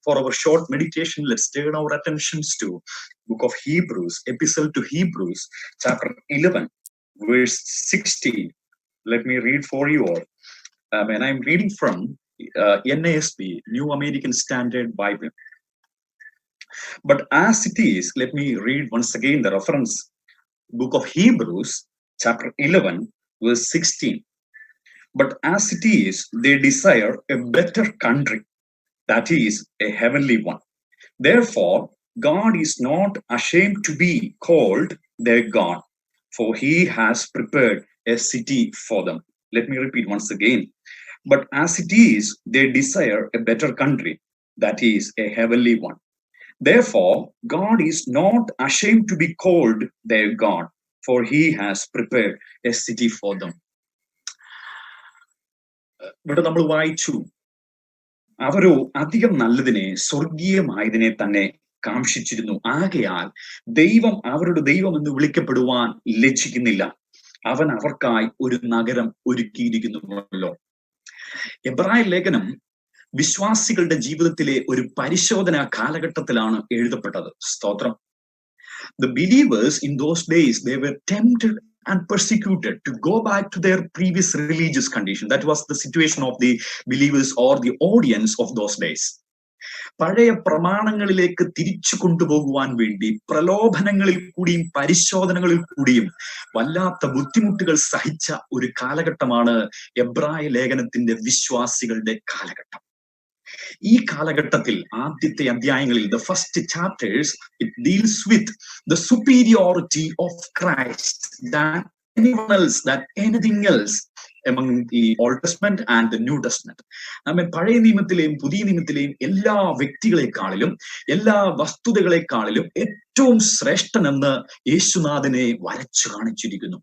For our short meditation, let's turn our attentions to book of Hebrews, epistle to Hebrews, chapter 11, verse 16. Let me read for you all. And I'm reading from NASB, New American Standard Bible. But as it is, let me read once again the reference, book of Hebrews, chapter 11, verse 16. But as it is, they desire a better country, that is, a heavenly one. Therefore, God is not ashamed to be called their God, for he has prepared a city for them. Let me repeat once again. But as it is, they desire a better country, that is, a heavenly one. Therefore, God is not ashamed to be called their God, for he has prepared a city for them. ഇവിടെ നമ്മൾ വായിച്ചു, അവരോ അധികം നല്ലതിനെ, സ്വർഗീയമായതിനെ തന്നെ കാംക്ഷിച്ചിരുന്നു. ആകയാൽ ദൈവം അവരുടെ ദൈവം എന്ന് വിളിക്കപ്പെടുവാൻ ലജ്ജിക്കുന്നില്ല. അവൻ അവർക്കായി ഒരു നഗരം ഒരുക്കിയിരിക്കുന്നുവല്ലോ. എബ്രായ ലേഖനം വിശ്വാസികളുടെ ജീവിതത്തിലെ ഒരു പരിശോധന കാലഘട്ടത്തിലാണ് എഴുതപ്പെട്ടത്. സ്തോത്രം. The believers in those days, they were tempted and persecuted to go back to their previous religious condition. That was the situation of the believers or the audience of those days. പഴയ പ്രമാണങ്ങളിലേക്ക് തിരിച്ചു കൊണ്ടുപോകുവാൻ വേണ്ടി പ്രലോഭനങ്ങളിൽ കൂടിയും പരിശോധനകളിൽ കൂടിയും വല്ലാത്ത ബുദ്ധിമുട്ടുകൾ സഹിച്ച ഒരു കാലഘട്ടമാണ് എബ്രായ ലേഖനത്തിന്റെ വിശ്വാസികളുടെ കാലഘട്ടം. ഈ കാലഘട്ടത്തിൽ ആദ്യത്തെ അധ്യായങ്ങളിൽ, the first chapters, it deals with the superiority of Christ than anyone else, than anything else among the Old Testament and the New Testament. നമ്മെ പഴയ നിയമത്തിലെയും പുതിയ നിയമത്തിലെയും എല്ലാ വ്യക്തികളെക്കാളിലും എല്ലാ വസ്തുതകളെക്കാളിലും ഏറ്റവും ശ്രേഷ്ഠനെന്ന് യേശുനാഥനെ വരച്ചു കാണിച്ചിരിക്കുന്നു.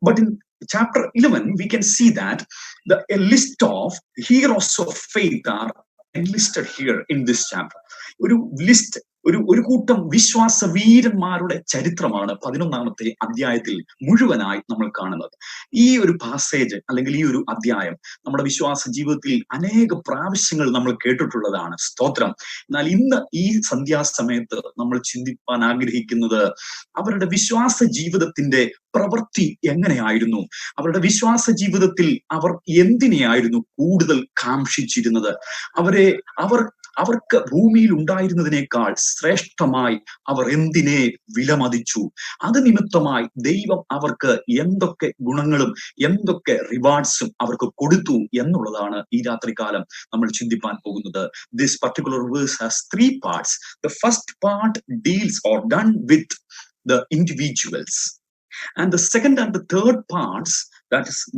But in chapter 11 we can see that a list of heroes of faith are enlisted here in this chapter. ഒരു list, ഒരു കൂട്ടം വിശ്വാസ വീരന്മാരുടെ ചരിത്രമാണ് 11ാമത്തെ അധ്യായത്തിൽ മുഴുവനായി നമ്മൾ കാണുന്നത്. ഈ ഒരു പാസേജ് അല്ലെങ്കിൽ ഈ ഒരു അധ്യായം നമ്മുടെ വിശ്വാസ ജീവിതത്തിൽ അനേക പ്രാവശ്യങ്ങൾ നമ്മൾ കേട്ടിട്ടുള്ളതാണ്. സ്തോത്രം. എന്നാൽ ഇന്ന് ഈ സന്ധ്യാസമയത്ത് നമ്മൾ ചിന്തിപ്പാൻ ആഗ്രഹിക്കുന്നത് അവരുടെ വിശ്വാസ ജീവിതത്തിന്റെ പ്രവൃത്തി എങ്ങനെയായിരുന്നു, അവരുടെ വിശ്വാസ ജീവിതത്തിൽ അവർ എന്തിനെയായിരുന്നു കൂടുതൽ കാംക്ഷിച്ചിരുന്നത്, അവർക്ക് ഭൂമിയിൽ ഉണ്ടായിരുന്നതിനേക്കാൾ ശ്രേഷ്ഠമായി അവർ എന്തിനെ വിലമതിച്ചു, അത് നിമിത്തമായി ദൈവം അവർക്ക് എന്തൊക്കെ ഗുണങ്ങളും എന്തൊക്കെ റിവാർഡ്സും അവർക്ക് കൊടുത്തു എന്നുള്ളതാണ് ഈ രാത്രികാലം നമ്മൾ ചിന്തിപ്പാൻ പോകുന്നത്. This particular verse has 3 parts. The first part deals or done with the individuals, and the second and the third parts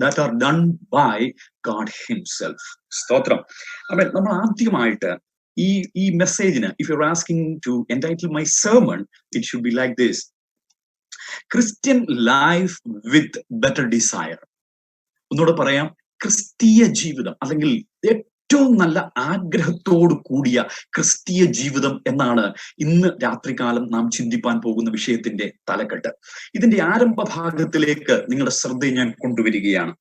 that are done by God himself. സ്തോത്രം. അപ്പൊ നമ്മൾ ആദ്യമായിട്ട് ഈ മെസ്സേജിന്, if you're asking to entitle my sermon, it should be like this: Christian life with better desire. ഒന്നുകൂടെ പറയാം, ക്രിസ്തീയ ജീവിതം അല്ലെങ്കിൽ ഏറ്റവും നല്ല ആഗ്രഹത്തോടു കൂടിയ ക്രിസ്തീയ ജീവിതം എന്നാണ് ഇന്ന് രാത്രികാലം നാം ചിന്തിപ്പാൻ പോകുന്ന വിഷയത്തിന്റെ തലക്കെട്ട്. ഇതിന്റെ ആരംഭ ഭാഗത്തിലേക്ക് നിങ്ങളുടെ ശ്രദ്ധയെ ഞാൻ കൊണ്ടുവരികയാണ്.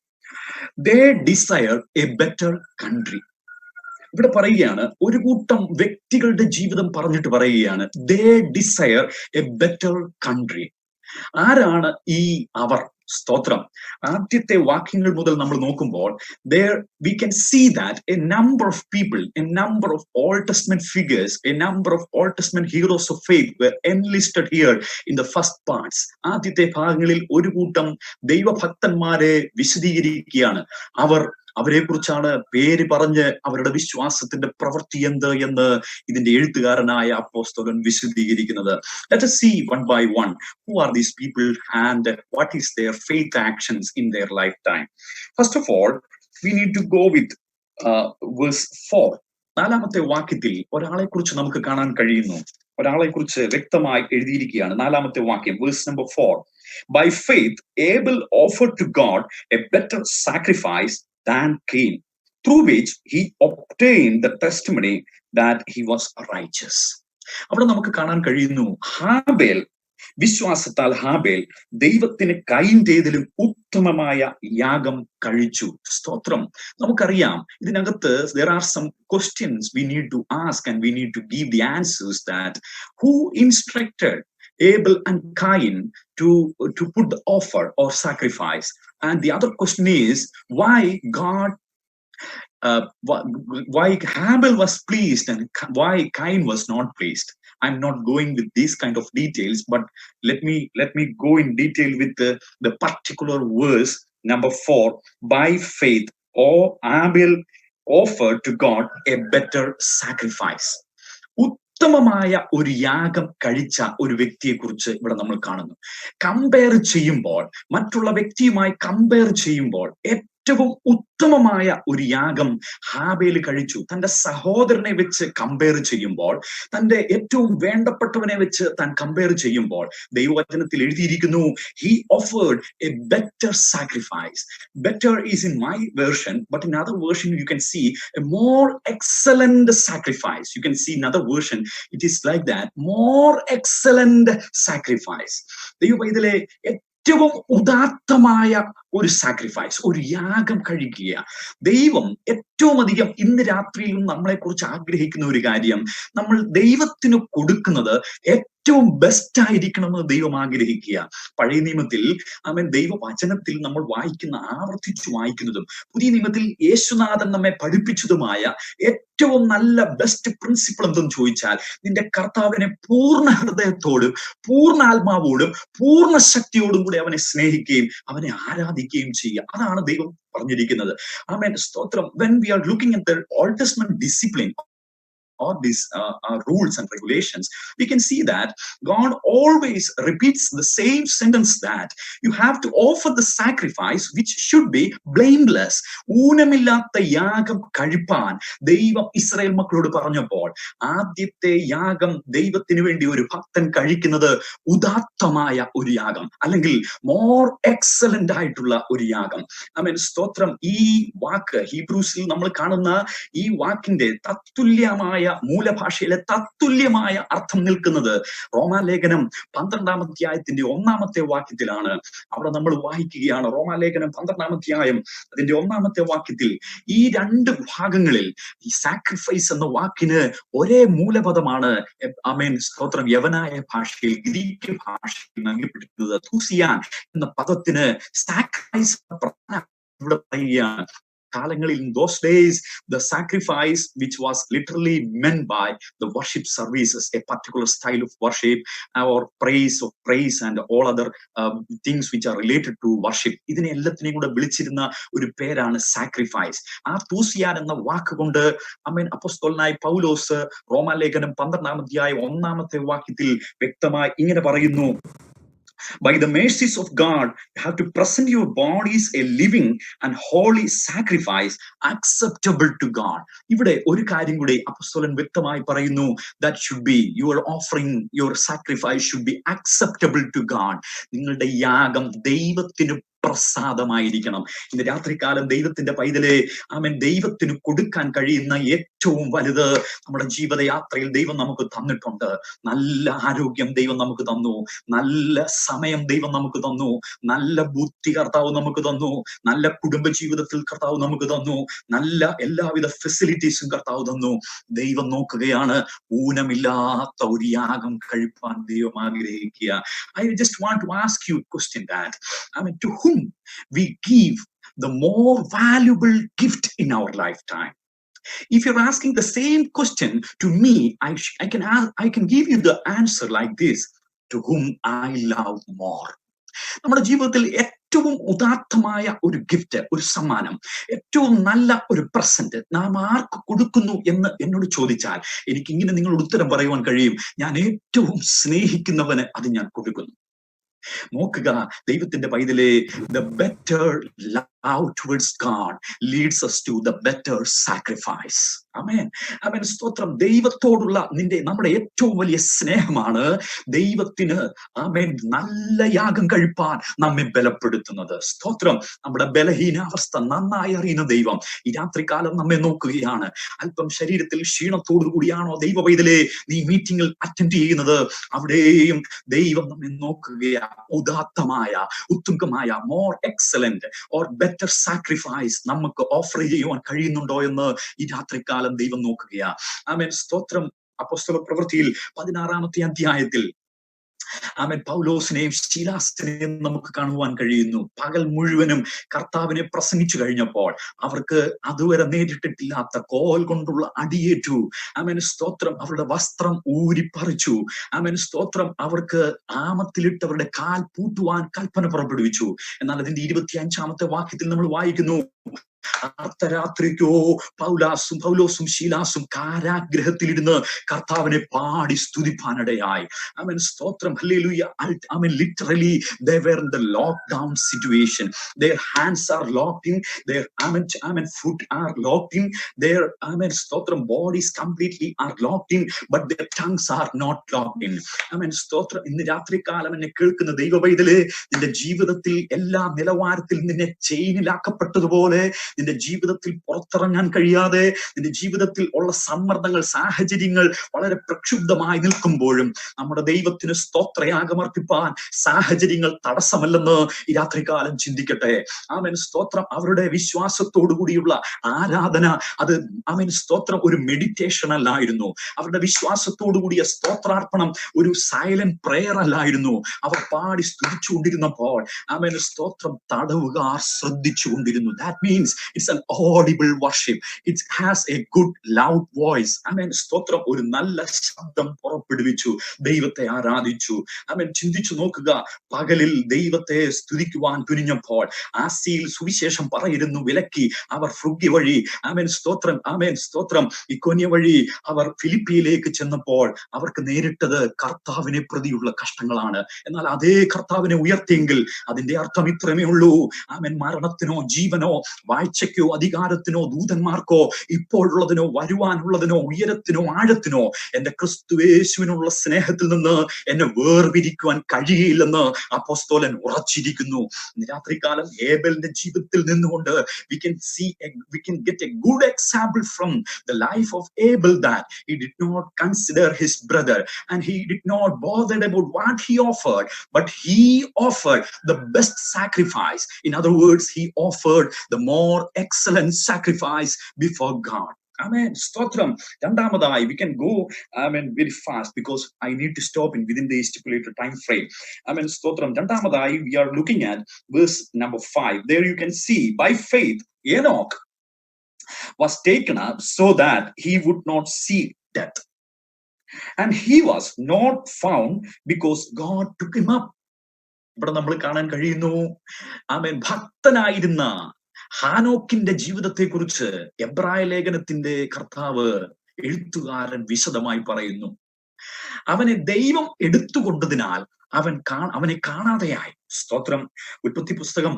They desire a better country. ഇവിടെ പറയുകയാണ്, ഒരു കൂട്ടം വ്യക്തികളുടെ ജീവിതം പറഞ്ഞിട്ട് പറയുകയാണ്, they desire a better country. ആരാണ് ഈ അവർ? സ്തോത്രം. ആദ്യത്തെ വാക്യങ്ങൾ മുതൽ നമ്മൾ നോക്കുമ്പോൾ there we can see that a number of people, a number of Old Testament figures, a number of Old Testament heroes of faith were enlisted here in the first parts. ആദ്യത്തെ ഭാഗങ്ങളിൽ ഒരു കൂട്ടം ദൈവഭക്തന്മാരെ വിശദീകരിക്കുകയാണ്. അവരെ കുറിച്ചാണ് പേര് പറഞ്ഞ് അവരുടെ വിശ്വാസത്തിന്റെ പ്രവൃത്തി എന്ത് എന്ന് ഇതിന്റെ എഴുത്തുകാരനായ അപ്പോസ്തലൻ വിശദീകരിക്കുന്നത്. Let us see one by one who are these people and what is their faith actions in their lifetime. First of all, we need to go with verse 4. 4ാമത്തെ വാക്യത്തിൽ ഒരാളെ കുറിച്ച് നമുക്ക് കാണാൻ കഴിയുന്നു. ഒരാളെ കുറിച്ച് വ്യക്തമായി എഴുതിയിരിക്കുകയാണ്. 4ാമത്തെ വാക്യം, verse number 4. By faith Abel offered to God a better sacrifice than Cain, through which he obtained the testimony that he was righteous. അവിടെ നമുക്ക് കാണാൻ കഴിയുന്നു, ഹാബേൽ വിശ്വാസത്താൽ ഹാബേൽ ദൈവത്തിന് കൈന്റേതിലും ഉത്തമമായ യാഗം കഴിച്ചു. സ്തോത്രം. നമുക്കറിയാം ഇതിനകത്ത് there are some questions we need to ask and we need to give the answers, that who instructed Abel and Cain to put the offer or sacrifice? And the other question is why God why Abel was pleased and why Cain was not pleased. I'm not going with these kind of details, but let me go in detail with the particular verse number 4. By faith, Abel offered to God a better sacrifice. ഉത്തമമായ ഒരു യാഗം കഴിച്ച ഒരു വ്യക്തിയെ കുറിച്ച് ഇവിടെ നമ്മൾ കാണുന്നു. കമ്പയർ ചെയ്യുമ്പോൾ, മറ്റുള്ള വ്യക്തിയുമായി കമ്പയർ ചെയ്യുമ്പോൾ ഏറ്റവും ഉത്തമമായ ഒരു യാഗം ഹാബേൽ കഴിച്ചു. തന്റെ സഹോദരനെ വെച്ച് കമ്പയർ ചെയ്യുമ്പോൾ, തന്റെ ഏറ്റവും വേണ്ടപ്പെട്ടവനെ വെച്ച് താൻ കമ്പയർ ചെയ്യുമ്പോൾ, ദൈവവചനത്തിൽ എഴുതിയിരിക്കുന്നു, he offered a better sacrifice. Better is in my version, but in other version you can see a more excellent sacrifice. You can see in other version it is like that, more excellent sacrifice. ദൈവവചനത്തിലെ ഏറ്റവും ഉദാത്തമായ ഒരു sacrifice, ഒരു യാഗം കഴിക്കുക. ദൈവം ഏറ്റവും അധികം ഇന്ന് രാത്രിയിലും നമ്മളെ കുറിച്ച് ആഗ്രഹിക്കുന്ന ഒരു കാര്യം, നമ്മൾ ദൈവത്തിന് കൊടുക്കുന്നത് ഏറ്റവും ബെസ്റ്റ് ആയിരിക്കണമെന്ന് ദൈവം ആഗ്രഹിക്കുക. പഴയ നിയമത്തിൽ ദൈവവചനത്തിൽ നമ്മൾ ആവർത്തിച്ചു വായിക്കുന്നതും പുതിയ നിയമത്തിൽ യേശുനാഥൻ നമ്മെ പഠിപ്പിച്ചതുമായ ഏറ്റവും നല്ല ബെസ്റ്റ് പ്രിൻസിപ്പിൾ എന്തെന്ന് ചോദിച്ചാൽ, നിന്റെ കർത്താവിനെ പൂർണ്ണ ഹൃദയത്തോടും പൂർണ്ണ ആത്മാവോടും പൂർണ്ണ ശക്തിയോടും കൂടി അവനെ സ്നേഹിക്കുകയും അവനെ ആരാധിക്കുകയും ചെയ്യുക. അതാണ് ദൈവം പറഞ്ഞിരിക്കുന്നത്. ആമേൻ, സ്തോത്രം. When we are looking at the Old Testament discipline or these rules and regulations, we can see that God always repeats the same sentence, that you have to offer the sacrifice which should be blameless. ഊനമില്ലാത്ത യാഗം കഴിപ്പാൻ ദൈവം Israel മക്കളോട് പറഞ്ഞപ്പോൾ, ആദ്യത്തെ യാഗം ദൈവത്തിന് വേണ്ടി ഒരു ഭക്തൻ കഴിക്കുന്നത് ഉദാത്തമായ ഒരു യാഗം, അല്ലെങ്കിൽ മോർ എക്സലന്റ് ആയിട്ടുള്ള ഒരു യാഗം. ആമേൻ, സ്തോത്രം. ഈ വാക്ക് ഹീബ്രൂസിൽ നമ്മൾ കാണുന്ന ഈ വാക്കിന്റെ തത്തുല്യമായ മൂലഭാഷയിലെ തത്തുല്യമായ അർത്ഥം നിൽക്കുന്നത് റോമാലേഖനം 12-ാം അധ്യായത്തിന്റെ 1-ാമത്തെ വാക്യത്തിലാണ്. അവിടെ നമ്മൾ വായിക്കുകയാണ്, റോമാലേഖനം 12-ാം അധ്യായം അതിന്റെ 1-ാമത്തെ വാക്യത്തിൽ, ഈ രണ്ട് ഭാഗങ്ങളിൽ ഈ സാക്രിഫൈസ് എന്ന വാക്കിന് ഒരേ മൂലപദമാണ്. ആമേൻ, സ്തോത്രം. യവനായ ഭാഷയിൽ, ഗ്രീക്ക് ഭാഷയിൽ നൽകപ്പെട്ടിരുന്നത് തൂസിയാൻ എന്ന പദത്തിന് സാക്രിഫൈസ് ഇവിടെ പറയുകയാണ്. കാലങ്ങളിൽ, in those days, the sacrifice which was literally meant by the worship services, a particular style of worship or praise and all other things which are related to worship, ഇതിനെ എല്ലാത്തിനെയും കൂടെ വിളിച്ചിരുന്ന ഒരു പേരാണ് സാക്രിഫൈസ്. ആ തൂസിയാൻ എന്ന വാക്കുകൊണ്ട് ആമേൻ അപ്പോസ്തലനായ പൗലോസ് റോമാലേഖനം 12-ാം അധ്യായം 1-ാമത്തെ വാക്യത്തിൽ വ്യക്തമായി ഇങ്ങനെ പറയുന്നു, by the mercies of God, you have to present your bodies a living and holy sacrifice acceptable to God. ഇവിടെ ഒരു കാര്യം കൂടി അപ്പോസ്തലൻ വ്യക്തമായി പറയുന്നു, that should be your offering, your sacrifice should be acceptable to God. നിങ്ങളുടെ യാഗം ദൈവത്തിന് പ്രസാദമായിരിക്കണം. ഇന്ന് രാത്രികാലം ദൈവത്തിന്റെ പൈതലെ, ആമേൻ, ദൈവത്തിന് കൊടുക്കാൻ കഴിയുന്ന ഏറ്റവും വലുത് നമ്മുടെ ജീവിതയാത്രയിൽ ദൈവം നമുക്ക് തന്നിട്ടുണ്ട്. നല്ല ആരോഗ്യം ദൈവം നമുക്ക് തന്നു, നല്ല സമയം ദൈവം നമുക്ക് തന്നു, നല്ല ബുദ്ധി കർത്താവ് നമുക്ക് തന്നു, നല്ല കുടുംബ ജീവിതത്തിൽ കർത്താവ് നമുക്ക് തന്നു, നല്ല എല്ലാവിധ ഫെസിലിറ്റീസും കർത്താവ് തന്നു. ദൈവം നോക്കുകയാണ്, ഊനമില്ലാത്ത ഒരു യാഗം കഴിപ്പാൻ ദൈവം ആഗ്രഹിക്കുക. I just want to ask you a question, that to whom we give the more valuable gift in our lifetime. If you're asking the same question to me, I can give you the answer like this: to whom I love more. നമ്മുടെ ജീവിതത്തിൽ ഏറ്റവും ഉദാത്തമായ ഒരു gift, ഒരു സമ്മാനം, ഏറ്റവും നല്ല ഒരു പ്രസന്റ് നാം ആർക്ക് കൊടുക്കുന്നു എന്ന് എന്നോട് ചോദിച്ചാൽ എനിക്ക് ഇങ്ങനെ നിങ്ങളോട് ഉത്തരം പറയുവാൻ കഴിയും, ഞാൻ ഏറ്റവും സ്നേഹിക്കുന്നവന് അത് ഞാൻ കൊടുക്കുന്നു. നോക്കുക, ദൈവത്തിന്റെ പൈതലേ, the better love out towards God leads us to the better sacrifice. ആമേൻ. ആമേൻ. സ്തോത്രം. ദൈവത്തോടുള്ള നമ്മുടെ ഏറ്റവും വലിയ സ്നേഹമാണ് ദൈവത്തിന് ആമേൻ നല്ല യാഗം കഴിപ്പാൻ നമ്മെ ബലപ്പെടുത്തുന്നത്. സ്തോത്രം. നമ്മുടെ ബലഹീനാവസ്ഥ നന്നായി അറിയുന്ന ദൈവം ഈ രാത്രികാലം നമ്മെ നോക്കുകയാണ്. അല്പം ശരീരത്തിൽ ക്ഷീണത്തോടു കൂടിയാണോ ദൈവ പൈതലേ നീ മീറ്റിംഗിൽ അറ്റൻഡ് ചെയ്യുന്നത്? അവിടെയും ദൈവം നമ്മെ നോക്കുകയാണ്. ഉദാത്തമായ, ഉത്തുംഗമായ, more excellent or better sacrifice നമുക്ക് ഓഫർ ചെയ്യുവാൻ കഴിയുന്നുണ്ടോ എന്ന് ഈ രാത്രികാലം ദൈവം നോക്കുകയാ. ആമേൻ. സ്തോത്രം. അപ്പോസ്തല പ്രവൃത്തിയിൽ 16-ാമത്തെ അധ്യായത്തിൽ ആമേൻ പൗലോസിനെയും ശീലാസിനെയും നമുക്ക് കാണുവാൻ കഴിയുന്നു. പകൽ മുഴുവനും കർത്താവിനെ പ്രസംഗിച്ചു കഴിഞ്ഞപ്പോൾ അവർക്ക് അതുവരെ നേരിട്ടിട്ടില്ലാത്ത കോൽ കൊണ്ടുള്ള അടിയേറ്റു. ആമേൻ. സ്തോത്രം. അവരുടെ വസ്ത്രം ഊരിപ്പറിച്ചു. ആമേൻ. സ്തോത്രം. അവർക്ക് ആമത്തിലിട്ടവരുടെ കാൽ പൂട്ടുവാൻ കൽപ്പന പുറപ്പെടുവിച്ചു. എന്നാൽ അതിന്റെ 25-ാമത്തെ വാക്യത്തിൽ നമ്മൾ വായിക്കുന്നു, അർദ്ധരാത്രിക്കോ പൗലോസും ശീലാസും കാരാഗ്രഹത്തിലിരുന്ന് കർത്താവിനെ പാടി സ്തുതിപ്പാനിടയായി. ആമേൻ. സ്തോത്രം. Hallelujah. Amen. Literally they were in the lockdown situation. Their hands are locked in, their amen foot are locked in, their amen സ്തോത്രം bodies completely are locked in, but their tongues are not locked in. ആമേൻ. സ്തോത്രം. ഇന്ന് രാത്രികാലം എന്നെ കേൾക്കുന്ന ദൈവ പൈതലേ, നിന്റെ ജീവിതത്തിൽ എല്ലാ നിലവാരത്തിൽ നിന്നെ ചെയിനിലാക്കപ്പെട്ടതുപോലെ നിന്റെ ജീവിതത്തിൽ പുറത്തിറങ്ങാൻ കഴിയാതെ നിന്റെ ജീവിതത്തിൽ ഉള്ള സമ്മർദ്ദങ്ങൾ, സാഹചര്യങ്ങൾ വളരെ പ്രക്ഷുബ്ധമായി നിൽക്കുമ്പോഴും നമ്മുടെ ദൈവത്തിന് സ്തോത്രയാഗമർപ്പിപ്പാൻ സാഹചര്യങ്ങൾ തടസ്സമല്ലെന്ന് ഈ രാത്രികാലം ചിന്തിക്കട്ടെ. ആമേൻ. സ്തോത്രം. അവരുടെ വിശ്വാസത്തോടു കൂടിയുള്ള ആരാധന അത് ആമേൻ സ്തോത്രം ഒരു മെഡിറ്റേഷൻ അല്ലായിരുന്നു. അവരുടെ വിശ്വാസത്തോടു കൂടിയ സ്തോത്രാർപ്പണം ഒരു സൈലന്റ് പ്രെയർ അല്ലായിരുന്നു. അവർ പാടി സ്തുതിച്ചുകൊണ്ടിരുന്നപ്പോൾ ആമേൻ സ്തോത്രം തടവുകാർ ശ്രദ്ധിച്ചുകൊണ്ടിരുന്നു. That means it's an audible worship. It has a good loud voice. ആമേൻ. സ്തോത്രം. ഒരു നല്ല ശബ്ദം പുറപ്പെടുവിച്ചു ദൈവത്തെ ആരാധിച്ചു. ആമേൻ. ചിന്തിച്ചു നോക്കുക. പകലിൽ ദൈവത്തെ സ്തുതിക്കുവാൻ തുനിഞ്ഞപ്പോൾ ആസിയിൽ സുവിശേഷം പറയുന്നു വിലക്കി അവർ ഫ്രുഗ്യ വഴി ആമേൻ സ്തോത്രം ആമേൻ സ്തോത്രം ഇക്കോന്യ വഴി അവർ ഫിലിപ്പിയിലേക്ക് ചെന്നപ്പോൾ അവർക്ക് നേരിട്ടത് കർത്താവിനെ പ്രതിയുള്ള കഷ്ടങ്ങളാണ്. എന്നാൽ അതേ കർത്താവിനെ ഉയർത്തിയെങ്കിൽ അതിന്റെ അർത്ഥം ഇത്രമേ ഉള്ളൂ. ആമേൻ. മരണത്തിനോ ജീവനോ വാഴ്ചയ്ക്കോ അധികാരത്തിനോ ദൂതന്മാർക്കോ ഇപ്പോഴുള്ളതിനോ വരുവാനുള്ളതിനോ ഉയരത്തിനോ ആഴത്തിനോ എന്റെ ക്രിസ്തുയേശുവിനുള്ള സ്നേഹത്തിൽ നിന്ന് എന്നെ വേർപിരിക്കുവാൻ കഴിയില്ലെന്ന് അപ്പോസ്തലൻ ഉറച്ചിരിക്കുന്നു. രാത്രികാലം ഏബലിന്റെ ജീവിതത്തിൽ നിന്നുകൊണ്ട് we can get a good example from the life of Abel that he did not consider his brother and he did not bother about what he offered, but he offered the best sacrifice. In other words, he offered the more excellent sacrifice before God. Amen. Stotram. രണ്ടാമതായി we can go very fast because I need to stop within the stipulated time frame. Amen. Stotram. രണ്ടാമതായി we are looking at verse number 5. There you can see by faith Enoch was taken up so that he would not see death, and he was not found because God took him up. ഇവിടെ നമ്മൾ കാണാൻ കഴിയുന്നു ആമേൻ ഭക്തനായിരുന്ന ഹാനോക്കിന്റെ ജീവിതത്തെ കുറിച്ച് എബ്രായ ലേഖനത്തിന്റെ കർത്താവ് എഴുത്തുകാരൻ വിശദമായി പറയുന്നു. അവനെ ദൈവം എടുത്തുകൊണ്ടതിനാൽ അവനെ കാണാതെയായി. സ്തോത്രം. ഉൽപ്പത്തി പുസ്തകം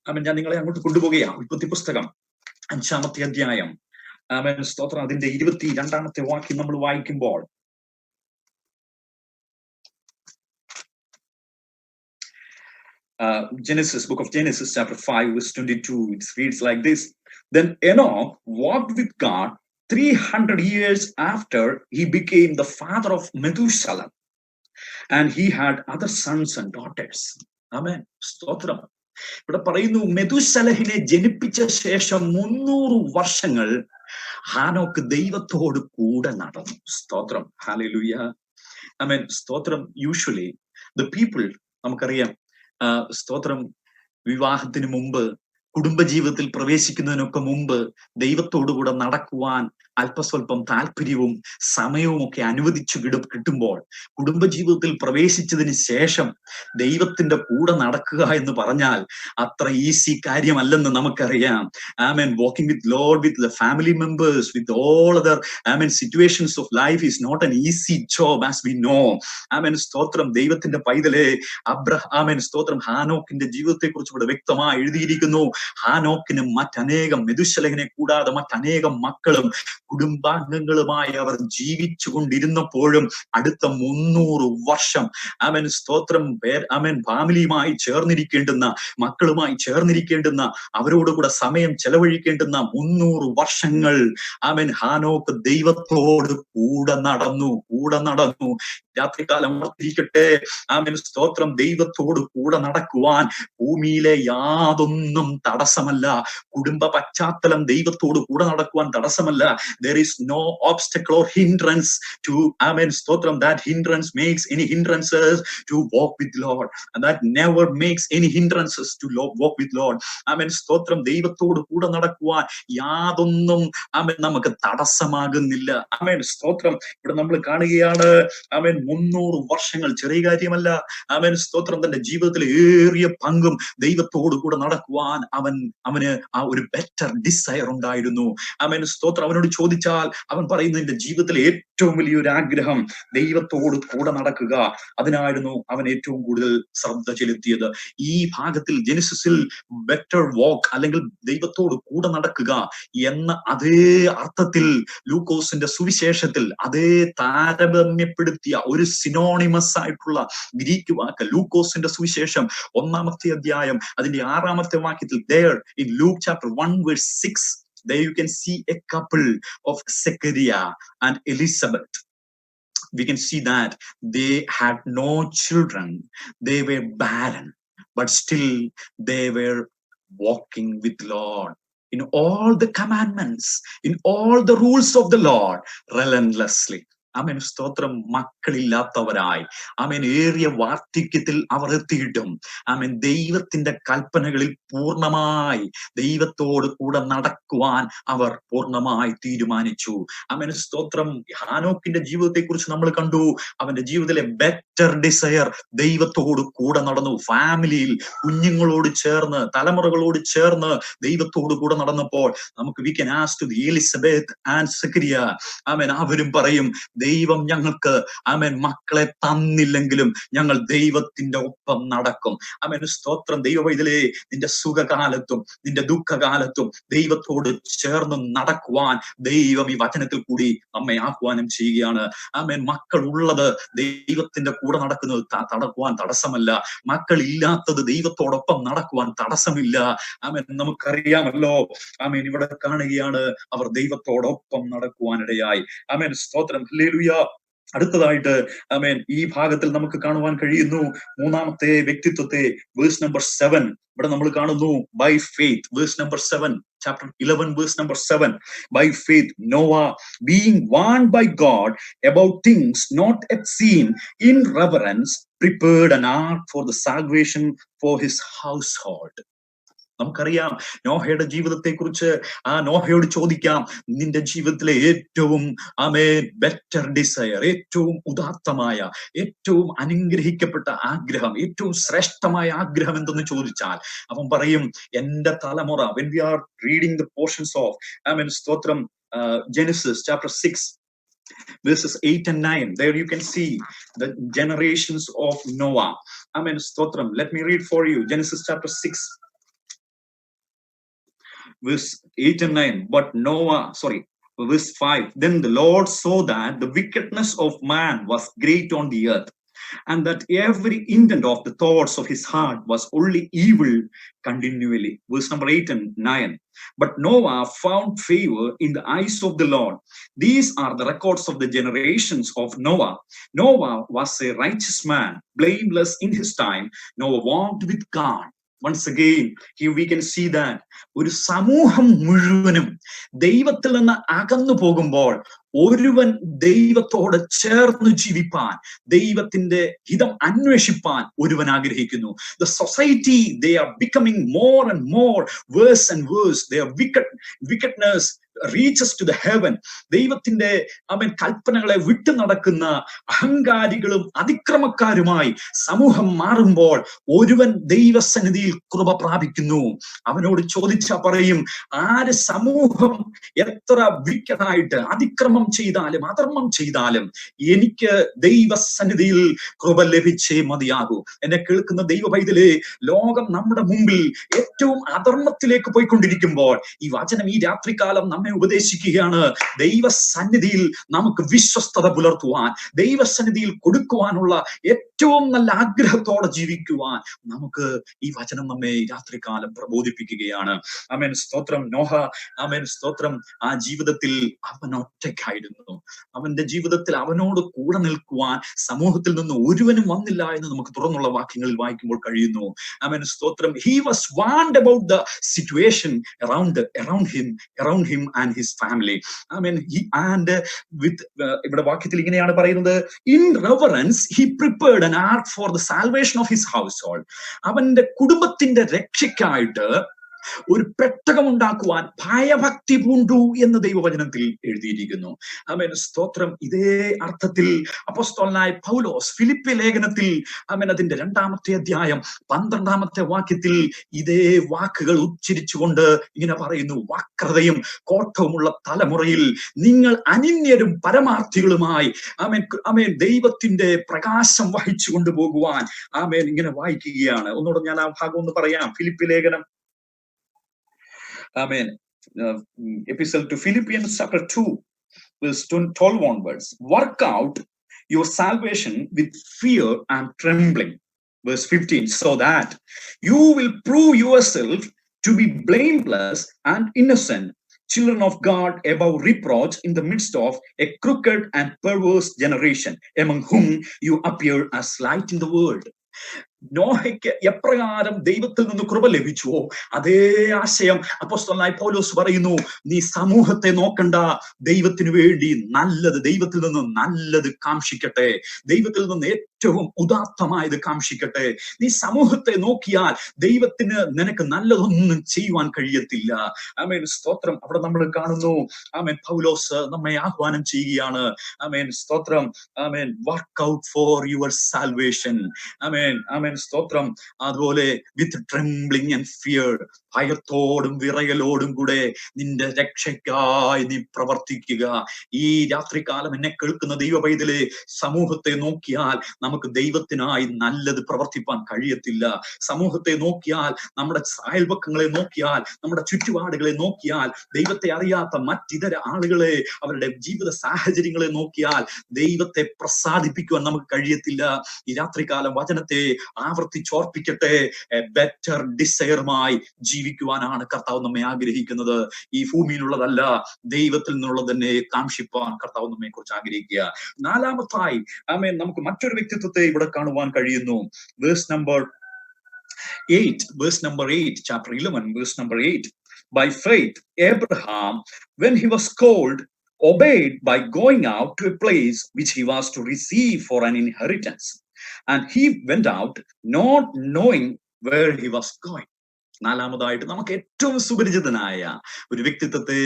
ആമേൻ ഞാൻ നിങ്ങളെ അങ്ങോട്ട് കൊണ്ടുപോകുകയാണ്. ഉൽപ്പത്തി പുസ്തകം 5-ാമത്തെ അധ്യായം ആമേൻ സ്തോത്രം അതിന്റെ 22-ാമത്തെ വാക്യം നമ്മൾ വായിക്കുമ്പോൾ Genesis, book of Genesis, chapter 5, verse 22, it reads like this. Then Enoch walked with God 300 years after he became the father of Methuselah, and he had other sons and daughters. Amen. Stotram. ഇവിടെ പറയുന്നു മെതുശലഹിനെ ജനിപ്പിച്ച ശേഷം 300 വർഷങ്ങൾ ഹാനോക്ക് ദൈവത്തോട് കൂടെ നടന്നു. സ്തോത്രം. Hallelujah. ആമേൻ. സ്തോത്രം. യൂഷ്വലി the people നമുക്കറിയാം സ്തോത്രം വിവാഹത്തിന് മുമ്പ് കുടുംബജീവിതത്തിൽ പ്രവേശിക്കുന്നതിനൊക്കെ മുമ്പ് ദൈവത്തോടുകൂടെ നടക്കുവാൻ അല്പസ്വല്പം താല്പര്യവും സമയവും ഒക്കെ അനുവദിച്ചു കിട്ടുമ്പോൾ കുടുംബജീവിതത്തിൽ പ്രവേശിച്ചതിന് ശേഷം ദൈവത്തിന്റെ കൂടെ നടക്കുക എന്ന് പറഞ്ഞാൽ അത്ര ഈസി കാര്യമല്ലെന്ന് നമുക്കറിയാം. ആമേൻ. Walking with Lord, with the family members, with all other ആമേൻ situations of life is not an easy job as we know. ആമേൻ. സ്തോത്രം. ദൈവത്തിന്റെ പൈതലേ ആമേൻ. സ്തോത്രം. ഹാനോക്കിന്റെ ജീവിതത്തെ കുറിച്ച് ഇവിടെ വ്യക്തമായി എഴുതിയിരിക്കുന്നു. ഹാനോക്കിനും മറ്റനേകം, മെതുശലഹിനെ കൂടാതെ മറ്റനേകം മക്കളും കുടുംബാംഗങ്ങളുമായി അവർ ജീവിച്ചു കൊണ്ടിരുന്നപ്പോഴും അടുത്ത 300 വർഷം അവൻ സ്തോത്രം അവൻ ഫാമിലിയുമായി ചേർന്നിരിക്കേണ്ടുന്ന, മക്കളുമായി ചേർന്നിരിക്കേണ്ടുന്ന, അവരോടുകൂടെ സമയം ചെലവഴിക്കേണ്ടുന്ന 300 വർഷങ്ങൾ അവൻ ഹാനോക്ക് ദൈവത്തോട് കൂടെ നടന്നു. രാത്രികാലം ഓർത്തിരിക്കട്ടെ, ആമേൻ സ്തോത്രം, ദൈവത്തോട് കൂടെ നടക്കുവാൻ ഭൂമിയിലെ യാതൊന്നും തടസ്സമല്ല. കുടുംബ പശ്ചാത്തലം ദൈവത്തോട് കൂടെ നടക്കുവാൻ തടസ്സമല്ല. There is no obstacle or hindrance to, amen stotram, that hindrance makes any hindrances to walk with Lord, and that never makes any hindrances to walk with Lord. Amen stotram, ദൈവത്തോട് കൂടെ നടക്കുവാൻ യാതൊന്നും ആമേൻ നമുക്ക് തടസ്സമാകുന്നില്ല. ആമേൻ സ്തോത്രം. ഇവിടെ നമ്മൾ കാണുകയാണ്, ആമേൻ 300 വർഷങ്ങൾ ചെറിയ കാര്യമല്ല. ആമേൻ സ്തോത്രം. തന്റെ ജീവിതത്തിൽ ഏറിയ പങ്കും ദൈവത്തോട് കൂടെ നടക്കുവാൻ അവന് ആ ഒരു ബെറ്റർ ഡിസയർ ഉണ്ടായിരുന്നു. ആമേൻ സ്തോത്രം. അവനോട് ചോദിച്ചാൽ അവൻ പറയുന്നു, എന്റെ ജീവിതത്തിലെ ഏറ്റവും വലിയൊരു ആഗ്രഹം ദൈവത്തോട് കൂടെ നടക്കുക. അതിനായിരുന്നു അവൻ ഏറ്റവും കൂടുതൽ ശ്രദ്ധ ചെലുത്തിയത്. ഈ ഭാഗത്തിൽ ജെനസിസിൽ ബെറ്റർ വാക്ക് അല്ലെങ്കിൽ ദൈവത്തോട് കൂടെ നടക്കുക എന്ന അതേ അർത്ഥത്തിൽ ലൂക്കോസിന്റെ സുവിശേഷത്തിൽ അതേ താരതമ്യപ്പെടുത്തിയ ഒരു സിനോണിമസ് ആയിട്ടുള്ള ഗ്രീക്ക് വാക്ക് ലൂക്കോസിന്റെ സുവിശേഷം 1-ാമത്തെ അധ്യായം അതിന്റെ 6-ാമത്തെ വാക്യത്തിൽ, there in Luke chapter 1 verse 6, there you can see a couple of Zechariah and Elizabeth. We can see that they had no children, they were barren, but still they were walking with Lord in all the commandments, in all the rules of the Lord, relentlessly. ആമേൻ സ്തോത്രം. മക്കളില്ലാത്തവരായി ആമേൻ ഏറിയ വാർദ്ധക്യത്തിൽ അവർ എത്തിയിട്ടും ആമേൻ ദൈവത്തിന്റെ കൽപ്പനകളിൽ പൂർണ്ണമായി ദൈവത്തോട് കൂടെ നടക്കുവാൻ അവർ പൂർണ്ണമായി തീരുമാനിച്ചു. ആമേൻ സ്തോത്രം. ഹാനോക്കിന്റെ ജീവിതത്തെ കുറിച്ച് നമ്മൾ കണ്ടു. അവന്റെ ജീവിതത്തിലെ ബെറ്റർ ഡിസയർ ദൈവത്തോട് കൂടെ നടന്നു. ഫാമിലിയിൽ കുഞ്ഞുങ്ങളോട് ചേർന്ന്, തലമുറകളോട് ചേർന്ന് ദൈവത്തോട് കൂടെ നടന്നപ്പോൾ നമുക്ക് we can ask to Elizabeth and Zechariah. ആമേൻ അവരും പറയും, ദൈവം ഞങ്ങൾക്ക് ആമേൻ മക്കളെ തന്നില്ലെങ്കിലും ഞങ്ങൾ ദൈവത്തിന്റെ ഒപ്പം നടക്കും. ആമേൻ സ്തോത്രം. ദൈവവൈതലേ, നിന്റെ സുഖകാലത്തും നിന്റെ ദുഃഖകാലത്തും ദൈവത്തോട് ചേർന്ന് നടക്കുവാൻ ദൈവം ഈ വചനത്തിൽ കൂടി നമ്മെ ആഹ്വാനം ചെയ്യുകയാണ്. ആമേൻ മക്കൾ ഉള്ളത് ദൈവത്തിന്റെ കൂടെ നടക്കുവാൻ തടസ്സമല്ല. മക്കൾ ഇല്ലാത്തത് ദൈവത്തോടൊപ്പം നടക്കുവാൻ തടസ്സമില്ല. ആമേൻ നമുക്കറിയാമല്ലോ. ആമേൻ ഇവിടെ കാണുകയാണ്, അവർ ദൈവത്തോടൊപ്പം നടക്കുവാനിടയായി. ആമേൻ സ്തോത്രം. ഹല്ലേലൂയ. അടുത്തതായിട്ട് ആമേൻ ഈ ഭാഗത്തിൽ നമുക്ക് കാണുവാൻ കഴിയുന്നു 3-ാമത്തെ വ്യക്തിത്വത്തെ. വേഴ്സ് നമ്പർ 7 ഇവിടെ നമ്മൾ കാണുന്നു, by faith. Verse number 7, chapter 11 verse number 7. By faith Noah, being warned by God about things not yet seen, in reverence prepared an ark for the salvation for his household. നമുക്കറിയാം നോഹയുടെ ജീവിതത്തെ കുറിച്ച്. ആ നോഹയോട് ചോദിക്കാം, നിന്റെ ജീവിതത്തിലെ ഏറ്റവും ബെറ്റർ ഡിസയർ, ഏറ്റവും ഉദാത്തമായ, ഏറ്റവും അനുഗ്രഹിക്കപ്പെട്ട ആഗ്രഹം, ഏറ്റവും ശ്രേഷ്ഠമായ ആഗ്രഹം എന്തെന്ന് ചോദിച്ചാൽ അവൻ പറയും, എന്റെ തലമുറ. when we are reading the portions of സ്തോത്രം Genesis chapter 6 verses 8 and 9, there you can see the generations of Noah. Stotram. Let me read for you Genesis chapter 6 verse 8 and 9. Verse 5. Then the Lord saw that the wickedness of man was great on the earth, and that every intent of the thoughts of his heart was only evil continually. Verse number 8 and 9. But Noah found favor in the eyes of the Lord. These are the records of the generations of Noah. Noah was a righteous man, blameless in his time. Noah walked with God. Once again, here we can see that ഒരു സമൂഹം മുഴുവനും ദൈവത്തിൽ നിന്ന് അകന്നു പോകുമ്പോൾ ഒരുവൻ ദൈവത്തോട് ചേർന്ന് ജീവിപ്പാൻ, ദൈവത്തിന്റെ ഹിതം അന്വേഷിപ്പാൻ ഒരുവൻ ആഗ്രഹിക്കുന്നു. The society, they are becoming more and more worse and worse. Their wickedness reaches to the heaven. ദൈവത്തിന്റെ കൽപ്പനകളെ വിട്ടു നടക്കുന്ന അഹങ്കാരികളും അതിക്രമക്കാരുമായി സമൂഹം മാറുമ്പോൾ ഒരുവൻ ദൈവസന്നിധിയിൽ കൃപ പ്രാപിക്കുന്നു. അവനോട് ചോദിച്ചാ പറയും, ആര് സമൂഹം എത്ര വിക്കനായിട്ട് അതിക്രമം ചെയ്താലും അധർമ്മം ചെയ്താലും എനിക്ക് ദൈവസന്നിധിയിൽ കൃപ ലഭിച്ചേ മതിയാകൂ. എന്നെ കേൾക്കുന്ന ദൈവ പൈതലേ, ലോകം നമ്മുടെ മുമ്പിൽ ഏറ്റവും അധർമ്മത്തിലേക്ക് പോയിക്കൊണ്ടിരിക്കുമ്പോൾ ഈ വചനം ഈ രാത്രികാലം നമ്മെ ഉപദേശിക്കുകയാണ്. ദൈവസന്നിധിയിൽ നമുക്ക് വിശ്വസ്തത പുലർത്തുവാൻ, ദൈവസന്നിധിയിൽ കൊടുക്കുവാനുള്ള ഏറ്റവും നല്ല ആഗ്രഹത്തോടെ ജീവിക്കുവാൻ നമുക്ക് ഈ വചനം നമ്മെ രാത്രികാലം പ്രബോധിപ്പിക്കുകയാണ്. ആമേൻ, സ്തോത്രം. നോഹ, ആമേൻ, സ്തോത്രം, ആ ജീവിതത്തിൽ അവൻ ഒറ്റയ്ക്കായിരുന്നു. അവന്റെ ജീവിതത്തിൽ അവനോട് കൂടെ നിൽക്കുവാൻ സമൂഹത്തിൽ നിന്ന് ഒരുവനും വന്നില്ല എന്ന് നമുക്ക് തുറന്നുള്ള വാക്യങ്ങളിൽ വായിക്കുമ്പോൾ കഴിയുന്നു. ആമേൻ, സ്തോത്രം. He was warned about the situation around him and his family. ആമേൻ. ഇവിടെ വാക്യത്തിൽ ഇങ്ങനെയാണ് പറയുന്നത്, in reverence he prepared an ark for the salvation of his household. അവന്റെ കുടുംബത്തിന്റെ രക്ഷയ്ക്കായിട്ട് ഒരു പെട്ടകം ഉണ്ടാക്കുവാൻ ഭയഭക്തി പൂണ്ടു എന്ന് ദൈവവചനത്തിൽ എഴുതിയിരിക്കുന്നു. ആമേൻ, സ്തോത്രം. ഇതേ അർത്ഥത്തിൽ അപ്പോസ്തലനായ പൗലോസ് ഫിലിപ്പി ലേഖനത്തിൽ അതിന്റെ 2-ാമത്തെ അധ്യായം 12-ാമത്തെ വാക്യത്തിൽ ഇതേ വാക്കുകൾ ഉച്ചരിച്ചുകൊണ്ട് ഇങ്ങനെ പറയുന്നു, വക്രതയും കോട്ടവുമുള്ള തലമുറയിൽ നിങ്ങൾ അനിന്യരും പരമാർത്ഥികളുമായി ദൈവത്തിന്റെ പ്രകാശം വഹിച്ചു കൊണ്ടുപോകുവാൻ ഇങ്ങനെ വായിക്കുകയാണ്. ഒന്നുകൂടെ ഞാൻ ആ ഭാഗം ഒന്ന് പറയാം. ഫിലിപ്പി ലേഖനം, Epistle to Philippians chapter 2 verse 12 onwards. Work out your salvation with fear and trembling. Verse 15, so that you will prove yourself to be blameless and innocent, children of God above reproach in the midst of a crooked and perverse generation, among whom you appear as light in the world. നോഹയ്ക്ക് എപ്രകാരം ദൈവത്തിൽ നിന്ന് കൃപ ലഭിച്ചുവോ അതേ ആശയം അപ്പോസ്തലനായ പൗലോസ് പറയുന്നു. നീ സമൂഹത്തെ നോക്കണ്ട, ദൈവത്തിന് വേണ്ടി നല്ലത്, ദൈവത്തിൽ നിന്ന് നല്ലത് കാംക്ഷിക്കട്ടെ, ദൈവത്തിൽ നിന്ന് ഏറ്റവും ഉദാത്തമായത് കാംക്ഷിക്കട്ടെ. നീ സമൂഹത്തെ നോക്കിയാൽ ദൈവത്തിന് നിനക്ക് നല്ലതൊന്നും ചെയ്യുവാൻ കഴിയത്തില്ല. ആമേൻ, സ്തോത്രം. അവിടെ നമ്മൾ കാണുന്നു, ആമേൻ, പൗലോസ് നമ്മെ ആഹ്വാനം ചെയ്യുകയാണ്. ആമേൻ, സ്തോത്രം. ആമേൻ, work out for your salvation. ആമേൻ, ആമേൻ, സ്തോത്രം. അതുപോലെ വിത്ത് ട്രെംബ്ലിംഗ് ആൻഡ് ഫിയർ, ഭയത്തോടും വിറയലോടും കൂടെ നിന്റെ രക്ഷയ്ക്കായി നീ പ്രവർത്തിക്കുക. ഈ രാത്രികാലം എന്നെ കേൾക്കുന്ന ദൈവ പൈതലേ, സമൂഹത്തെ നോക്കിയാൽ നമുക്ക് ദൈവത്തിനായി നല്ലത് പ്രവർത്തിപ്പാൻ കഴിയത്തില്ല. സമൂഹത്തെ നോക്കിയാൽ, നമ്മുടെ അയൽപക്കങ്ങളെ നോക്കിയാൽ, നമ്മുടെ ചുറ്റുപാടുകളെ നോക്കിയാൽ, ദൈവത്തെ അറിയാത്ത മറ്റിതര ആളുകളെ, അവരുടെ ജീവിത സാഹചര്യങ്ങളെ നോക്കിയാൽ ദൈവത്തെ പ്രസാദിപ്പിക്കുവാൻ നമുക്ക് കഴിയത്തില്ല. ഈ രാത്രികാലം വചനത്തെ ആവർത്തിച്ചോർപ്പിക്കട്ടെ. ബെറ്റർ ഡിസയറുമായി ജീവിക്കുവാനാണ് കർത്താവ് നമ്മെ ആഗ്രഹിക്കുന്നത്. ഈ ഭൂമിയിലുള്ളതല്ല, ദൈവത്തിൽ നിന്നുള്ളത് തന്നെ കാംക്ഷിപ്പാൻ കർത്താവ് നമ്മെ കുറിച്ച് ആഗ്രഹിക്കുക. 4-ാമത്തായി ആമേൻ, നമുക്ക് മറ്റൊരു വ്യക്തിത്വത്തെ ഇവിടെ കാണുവാൻ കഴിയുന്നു. Verse number 8, chapter 11, verse number 8. By faith Abraham, when he was called, obeyed by going out to a place which he was to receive for an inheritance. And he went out not knowing where he was going. 4-ാമതായിട്ട് നമുക്ക് ഏറ്റവും സുപരിചിതനായ ഒരു വ്യക്തിത്വത്തെ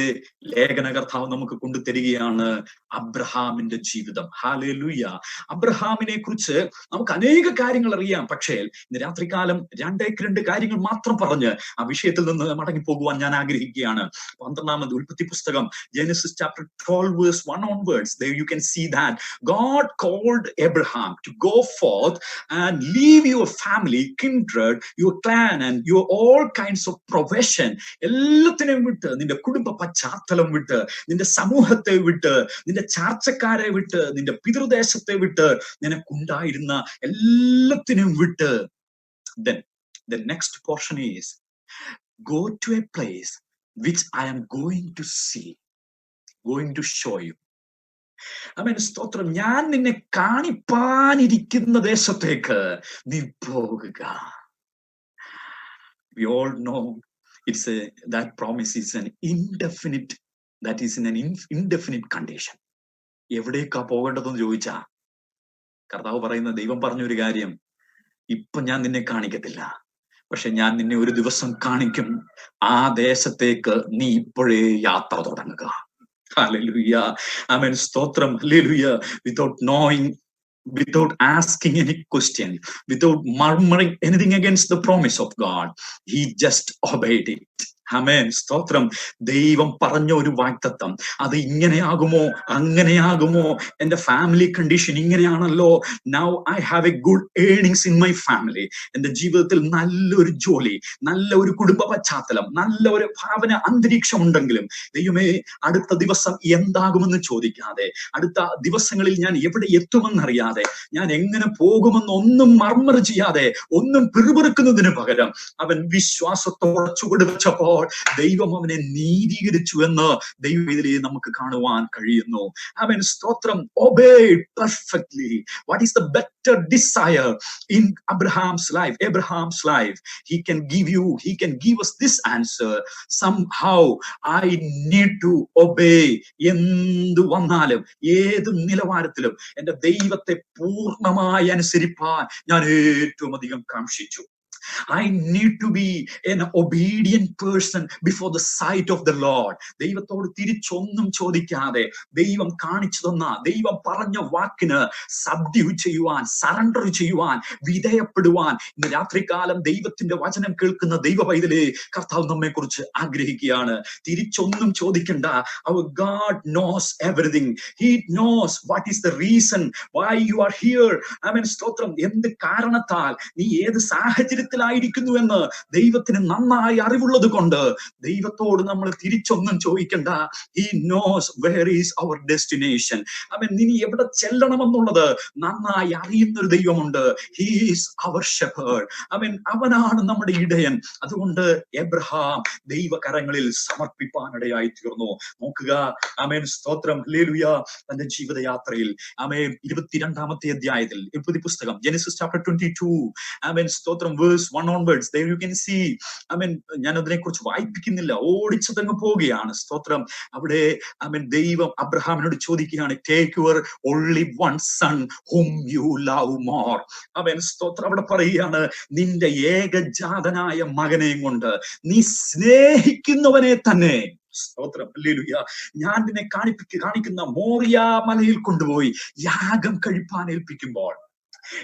ലേഖനകർത്താവ് നമുക്ക് കൊണ്ടുതരികയാണ്. അബ്രഹാമിന്റെ ജീവിതം. Hallelujah. അബ്രഹാമിനെ കുറിച്ച് നമുക്ക് അനേക കാര്യങ്ങൾ അറിയാം. പക്ഷേ ഇന്ന് രാത്രികാലം 2 കാര്യങ്ങൾ മാത്രം പറഞ്ഞ് ആ വിഷയത്തിൽ നിന്ന് മടങ്ങിപ്പോകുവാൻ ഞാൻ ആഗ്രഹിക്കുകയാണ്. 12-ാമത് ഉൽപ്പത്തി പുസ്തകം, Genesis chapter 12 verse 1 onwards, there you can see that God called Abraham to go forth and leave your family, kindred, your clan and your all kinds of profession. എല്ലാത്തിനെയും വിട്ട്, നിന്റെ കുടുംബ പശ്ചാത്തലം വിട്ട്, നിന്റെ സമൂഹത്തെ വിട്ട്, നിന്റെ ചാർച്ചക്കാരെ വിട്ട്, നിന്റെ പിതൃദേശത്തെ വിട്ട്, നിനക്കുണ്ടായിരുന്ന എല്ലാത്തിനും വിട്ട്. Then the next portion is, go to a place which I am going to see, going to show you. ആമേൻ, സ്തോത്രം. ഞാൻ നിന്നെ കാണിപ്പാനിരിക്കുന്ന ദേശത്തേക്ക് നീ പോകുക. We all know that promise is an indefinite, that is in an indefinite condition. എവിടേക്കാ പോകേണ്ടതെന്ന് ചോദിച്ചാ കർത്താവ് പറയുന്ന, ദൈവം പറഞ്ഞൊരു കാര്യം, ഇപ്പൊ ഞാൻ നിന്നെ കാണിക്കത്തില്ല, പക്ഷെ ഞാൻ നിന്നെ ഒരു ദിവസം കാണിക്കും. ആ ദേശത്തേക്ക് നീ ഇപ്പോഴേ യാത്ര തുടങ്ങുക. ഹല്ലേലൂയ. ആമേൻ. സ്തോത്രം. Hallelujah. Without knowing, without asking any question, without murmuring anything against the promise of God, he just obeyed it. ആമേൻ. സ്തോത്രം. ദൈവം പറഞ്ഞ ഒരു വാഗ്ദത്തം അത് ഇങ്ങനെയാകുമോ അങ്ങനെയാകുമോ, എന്റെ ഫാമിലി കണ്ടീഷൻ ഇങ്ങനെയാണല്ലോ, now I have a good earnings in my family, എന്റെ ജീവിതത്തിൽ നല്ലൊരു ജോലി, നല്ല ഒരു കുടുംബ പശ്ചാത്തലം, നല്ല ഒരു ഭാവന അന്തരീക്ഷം ഉണ്ടെങ്കിലും ദൈവമേ അടുത്ത ദിവസം എന്താകുമെന്ന് ചോദിക്കാതെ, അടുത്ത ദിവസങ്ങളിൽ ഞാൻ എവിടെ എത്തുമെന്നറിയാതെ, ഞാൻ എങ്ങനെ പോകുമെന്ന് ഒന്നും മർമ്മർ ചെയ്യാതെ, ഒന്നും പിറുപിറുക്കുന്നതിന് പകരം അവൻ വിശ്വാസത്തോടെ ചുവടുവെച്ചപ്പോൾ ദൈവം അവനെ നീതീകരിച്ചു എന്ന് ദൈവവേദിയിൽ നമുക്ക് കാണുവാൻ കഴിയുന്നു. അവൻ സ്തോത്രം. obeyed perfectly. What is the better desire in Abraham's life? He can give us this answer. Somehow I need to obey. എന്തു വന്നാലും ഏത് നിലവാരത്തിലും എന്റെ ദൈവത്തെ പൂർണ്ണമായി അനുസരിപ്പാൻ ഞാൻ ഏറ്റവും അധികം കാംക്ഷിച്ചു. I need to be an obedient person before the sight of the Lord. ദൈവത്തോട് തിരിച്ചൊന്നും ചോദിക്കാതെ ദൈവം കാണിച്ചു തന്ന, ദൈവം പറഞ്ഞ വാക്കിന് സബ്ഡ്യൂ ചെയ്യുവാൻ, സറണ്ടർ ചെയ്യുവാൻ, വിധേയപ്പെടുവാൻ ഇന്ന് രാത്രികാലം ദൈവത്തിന്റെ വചനം കേൾക്കുന്ന ദൈവ പൈതലേ, കർത്താവ് നമ്മെ കുറിച്ച് ആഗ്രഹിക്കുകയാണ്. തിരിച്ചൊന്നും ചോദിക്കണ്ട. Our God knows everything. He knows what is the reason why you are here. ആമേൻ. സ്തോത്രം. എന്ത് കാരണത്താൽ നീ ഏത് സാഹചര്യത്തിൽ ായിരിക്കുന്നു എന്ന് ദൈവത്തിന് നന്നായി അറിവുള്ളത് കൊണ്ട് ദൈവത്തോട് നമ്മൾ തിരിച്ചൊന്നും ചോദിക്കണ്ട. He knows where is our destination. അവൻ ഇനി എവിടെ ചെല്ലണമെന്നുള്ളത് നന്നായി അറിയുന്ന ഒരു ദൈവമുണ്ട്. He is our shepherd. അവനാണ് നമ്മുടെ ഇടയൻ. അതുകൊണ്ട് എബ്രഹാം ദൈവകരങ്ങളിൽ സമർപ്പിപ്പാനിടയായി തീർന്നു. നോക്കുക. ആമേൻ. സ്തോത്രം. ഹല്ലേലൂയ. തന്റെ ജീവിതയാത്രയിൽ 22-ാമത്തെ അധ്യായത്തിൽ ഉൽപ്പത്തി പുസ്തകം, ജെനസിസ് ചാപ്റ്റർ 22, ആമേൻ. സ്തോത്രം. Verse 1 onwards, there you can see. ഞാൻ അതിനെ കുറിച്ച് വായിപ്പിക്കുന്നില്ല, ഓടിച്ചതങ്ങ് പോവുകയാണ്. സ്തോത്രം. അവിടെ ദൈവം അബ്രഹാമിനോട് ചോദിക്കുകയാണ്, take your only one son whom you love more. സ്തോത്രം. അവിടെ പറയുകയാണ്, നിന്റെ ഏകജാതനായ മകനെയും കൊണ്ട് നീ സ്നേഹിക്കുന്നവനെ തന്നെ. സ്തോത്രം. ഹല്ലേലൂയ. ഞാൻ നിന്നെ കാണിക്കുന്ന മോറിയ മലയിൽ കൊണ്ടുപോയി യാഗം കഴിപ്പാൻ ഏൽപ്പിക്കുമ്പോൾ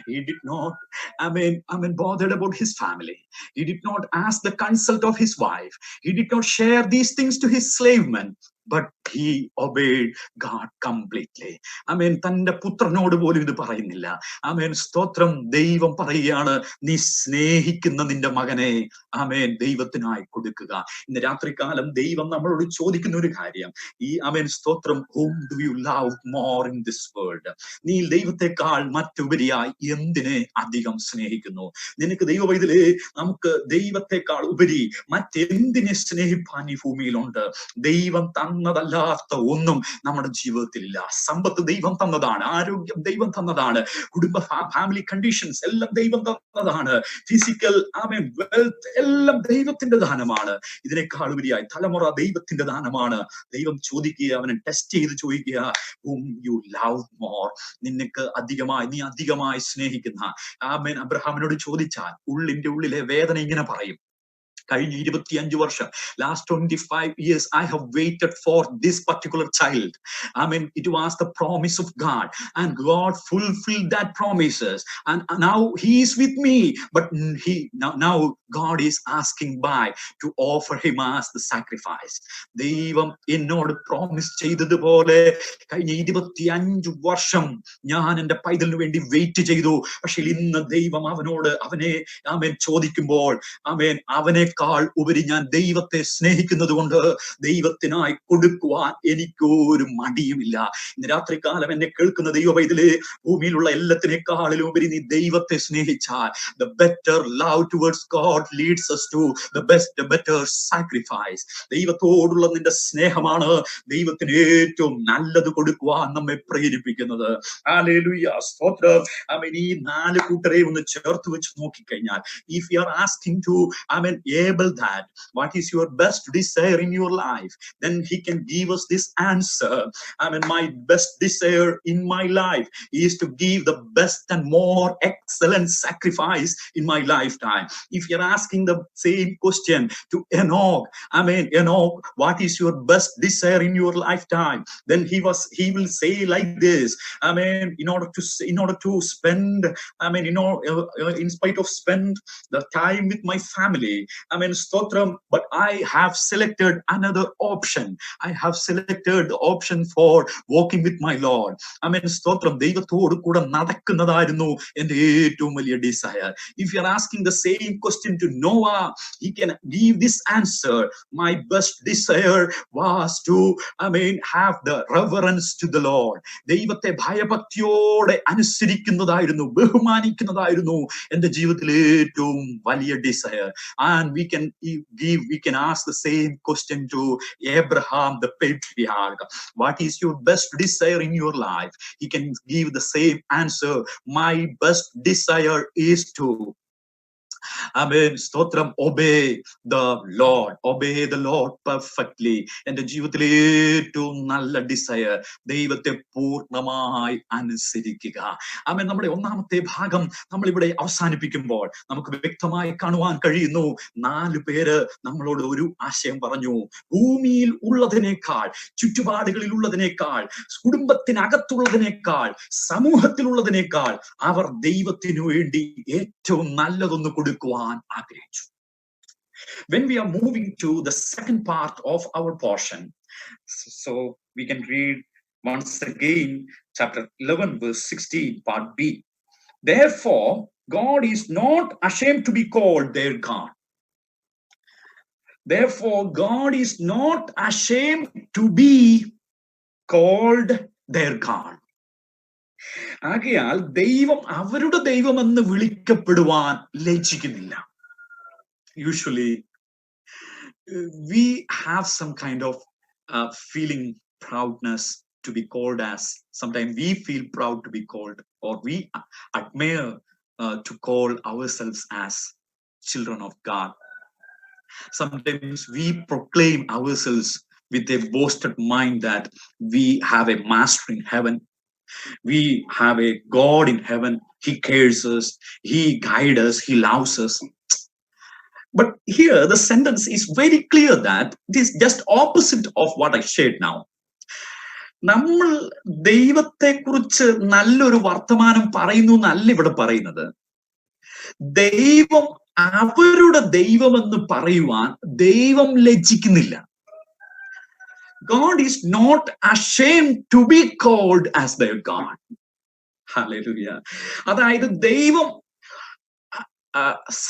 he did not bothered about his family. He did not ask the consult of his wife. He did not share these things to his slave men, but he obeyed God completely. തന്റെ പുത്രനോട് പോലും ഇത് പറയുന്നില്ല. സ്തോത്രം. ദൈവം പറയുകയാണ്, നീ സ്നേഹിക്കുന്ന നിന്റെ മകനെ ദൈവത്തിനായി കൊടുക്കുക. ഇന്ന് രാത്രികാലം ദൈവം നമ്മളോട് ചോദിക്കുന്ന ഒരു കാര്യം, ഈ സ്തോത്രം, whom do you love more in this world? നീ ദൈവത്തെക്കാൾ മറ്റുപരിയായി എന്തിനെ അധികം സ്നേഹിക്കുന്നു? നിനക്ക് ദൈവവൈതലേ, നമുക്ക് ദൈവത്തെക്കാൾ ഉപരി മറ്റെന്തിനെ സ്നേഹിപ്പാൻ ഈ ഭൂമിയിലുണ്ട്? ദൈവം തന്നതല്ലാത്ത ഒന്നും നമ്മുടെ ജീവിതത്തിലില്ല. സമ്പത്ത് ദൈവം തന്നതാണ്, ആരോഗ്യം ദൈവം തന്നതാണ്, കുടുംബ ഫാമിലി കണ്ടീഷൻസ് എല്ലാം ദൈവം തന്നതാണ്, ഫിസിക്കൽ വെൽത്ത് എല്ലാം ദൈവത്തിന്റെ ദാനമാണ്. ഇതിനേക്കാൾ ഉപരിയായി തലമുറ ദൈവത്തിന്റെ ദാനമാണ്. ദൈവം ചോദിക്കുക, അവനെ ടെസ്റ്റ് ചെയ്ത് ചോദിക്കുക, whom you love more? നിനക്ക് അധികമായി, നീ അധികമായി സ്നേഹിക്കുന്ന അബ്രഹാമിനോട് ചോദിച്ചാൽ ഉള്ളിന്റെ ഉള്ളിലെ വേദന ഇങ്ങനെ പറയും. കഴിഞ്ഞ 25 വർഷം, last 25 years, I have waited for this particular child. It was the promise of God, and God fulfilled that promises, and now he is with me, but now God is asking by to offer him as the sacrifice. ദൈവം എന്നോട് promise ചെയ്തതുപോലെ കഴിഞ്ഞ 25 വർഷം ഞാൻ എന്റെ പൈതലിന് വേണ്ടി wait ചെയ്തു. പക്ഷെ ഇന്ന് ദൈവം അവനെ ചോദിക്കുമ്പോൾ അവനെക്കാൾ ഉപരി ഞാൻ ദൈവത്തെ സ്നേഹിക്കുന്നത് കൊണ്ട് ദൈവത്തിനായി കൊടുക്കുവാൻ എനിക്കൊരു മടിയുമില്ല. ഇന്ന് രാത്രികാലം എന്നെ കേൾക്കുന്ന ദൈവ പൈതലേ, ഭൂമിയിലുള്ള എല്ലാത്തിനേക്കാളിലും ഉപരി നീ ദൈവത്തെ സ്നേഹിച്ചാൽ, the better love towards God leads us to the better sacrifice. ദൈവത്തോടുള്ള നിന്റെ സ്നേഹമാണ് ദൈവത്തിന് ഏറ്റവും നല്ലത് കൊടുക്കുവാൻ നമ്മെ പ്രേരിപ്പിക്കുന്നത്. ഹല്ലേലൂയ. സ്തോത്രം. ഈ 4 കൂട്ടരെ ഒന്ന് ചേർത്ത് വെച്ച് നോക്കിക്കഴിഞ്ഞാൽ, if you are asking to label that, what is your best desire in your life? Then he can give us this answer. I mean, my best desire in my life is to give the best and more excellent sacrifice in my lifetime. If you're asking the same question to Enoch, I mean, Enoch, what is your best desire in your lifetime? Then he will say like this, I mean, in order to spend, I mean, in spite of spend the time with my family, I mean, stotram, but I have selected another option. I have selected the option for walking with my Lord. I mean, stotram, ദൈവത്തോട് കൂടെ നടക്കുന്നതായിരുന്നു എൻ്റെ ഏറ്റവും വലിയ desire. If you are asking the same question to Noah, he can give this answer. My best desire was to, I mean, have the reverence to the Lord. ദൈവത്തെ ഭയഭക്തിയോടെ അനുസരിക്കുന്നതായിരുന്നു, ബഹുമാനിക്കുന്നതായിരുന്നു എൻ്റെ ജീവിതത്തിലെ ഏറ്റവും വലിയ desire. And we can ask the same question to Abraham, the patriarch. What is your best desire in your life? He can give the same answer. My best desire is to, Amen, stotram, obey the Lord. Obey the Lord perfectly. എൻ്റെ ജീവിതത്തിലെ ഏറ്റവും നല്ല desire ദൈവത്തെ പൂർണ്ണമായി അനുസരിക്കുക. ആമേൻ. നമ്മുടെ ഒന്നാമത്തെ ഭാഗം നമ്മൾ ഇവിടെ അവസാനിപ്പിക്കുമ്പോൾ നമുക്ക് വ്യക്തമായി കാണുവാൻ കഴിയുന്നു, 4 പേര് നമ്മളോട് ഒരു ആശയം പറഞ്ഞു. ഭൂമിയിൽ ഉള്ളതിനേക്കാൾ, ചുറ്റുപാടുകളിൽ ഉള്ളതിനേക്കാൾ, കുടുംബത്തിനകത്തുള്ളതിനേക്കാൾ, സമൂഹത്തിലുള്ളതിനേക്കാൾ അവർ ദൈവത്തിനു വേണ്ടി ഏറ്റവും നല്ലതൊന്ന് കൊടുക്കുവാൻ ആഗ്രഹിച്ചു. When we are moving to the second part of our portion, so we can read once again chapter 11 verse 16 part B. Therefore God is not ashamed to be called their God. Therefore God is not ashamed to be called their God. ആകയാൽ ദൈവം അവരുടെ ദൈവമെന്ന് വിളിക്കപ്പെടുവാൻ ലജ്ജിക്കുന്നില്ല. Usually we have some kind of feeling proudness to be called as, sometimes we feel proud to be called, or we admire to call ourselves as children of God. Sometimes we proclaim ourselves with a boasted mind that we have a master in heaven. We have a God in heaven. He cares us. He guides us. He loves us. But here the sentence is very clear that it is just opposite of what I shared now. നമ്മൾ ദൈവത്തെ കുറിച്ച് നല്ലൊരു വർത്തമാനം പറയുന്നു എന്നല്ല ഇവിടെ പറയുന്നത്. ദൈവം അവരുടെ ദൈവമെന്ന് പറയുവാൻ ദൈവം ലജ്ജിക്കുന്നില്ല. God is not ashamed to be called as their God. Hallelujah. അതായത് ദൈവം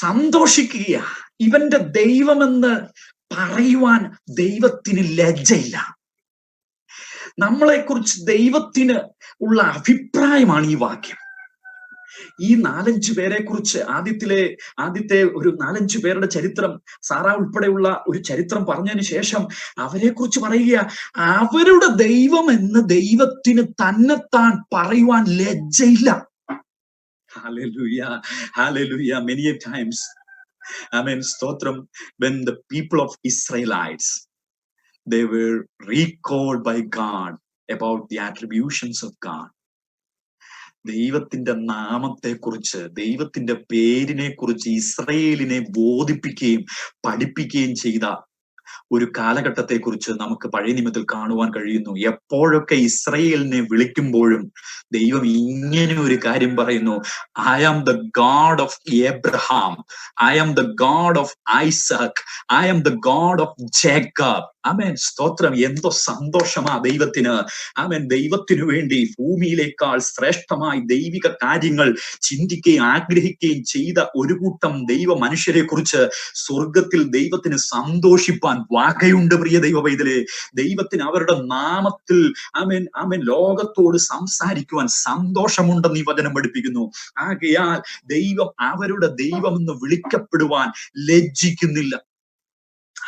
സന്തോഷിക്കുക, ഇവന്റെ ദൈവമെന്ന് പറയുവാൻ ദൈവത്തിന് ലജ്ജയില്ല. നമ്മളെക്കുറിച്ച് ദൈവത്തിന് ഉള്ള അഭിപ്രായമാണ് ഈ വാക്യം. ഈ 4-5 പേരെ കുറിച്ച് ആദ്യത്തെ ഒരു 4-5 പേരുടെ ചരിത്രം, സാറാ ഉൾപ്പെടെയുള്ള ഒരു ചരിത്രം പറഞ്ഞതിന് ശേഷം അവരെ കുറിച്ച് പറയുക, അവരുടെ ദൈവം എന്ന് ദൈവത്തിന് തന്നെത്താൻ പറയുവാൻ ലജ്ജയില്ല. Hallelujah. Hallelujah. Many times, amen, stotram, when the people of Israelites, they were recalled by God about the attributions of God. ദൈവത്തിന്റെ നാമത്തെക്കുറിച്ച്, ദൈവത്തിന്റെ പേരിനെ കുറിച്ച് ഇസ്രയേലിനെ ബോധിപ്പിക്കുകയും പഠിപ്പിക്കുകയും ചെയ്ത ഒരു കാലഘട്ടത്തെ കുറിച്ച് നമുക്ക് പഴയ നിയമത്തിൽ കാണുവാൻ കഴിയുന്നു. എപ്പോഴൊക്കെ ഇസ്രയേലിനെ വിളിക്കുമ്പോഴും ദൈവം ഇങ്ങനെ ഒരു കാര്യം പറയുന്നു, I am the God of Abraham, I am the God of Isaac, I am the God of Jacob. ആമേൻ, സ്തോത്രം. എന്തോ സന്തോഷമാ ദൈവത്തിന്. ആമേൻ, ദൈവത്തിനു വേണ്ടി ഭൂമിയിലേക്കാൾ ശ്രേഷ്ഠമായി ദൈവിക കാര്യങ്ങൾ ചിന്തിക്കുകയും ആഗ്രഹിക്കുകയും ചെയ്ത ഒരു കൂട്ടം ദൈവ മനുഷ്യരെ കുറിച്ച് സ്വർഗത്തിൽ ദൈവത്തിന് സന്തോഷിപ്പാൻ വാകയുണ്ട്. പ്രിയ ദൈവ പൈതലേ, ദൈവത്തിന് അവരുടെ നാമത്തിൽ ആമേൻ ആമേൻ ലോകത്തോട് സംസാരിക്കുവാൻ സന്തോഷമുണ്ടെന്ന് ഈ വചനം പഠിപ്പിക്കുന്നു. ആകയാൽ ദൈവം അവരുടെ ദൈവമെന്ന് വിളിക്കപ്പെടുവാൻ ലജ്ജിക്കുന്നില്ല.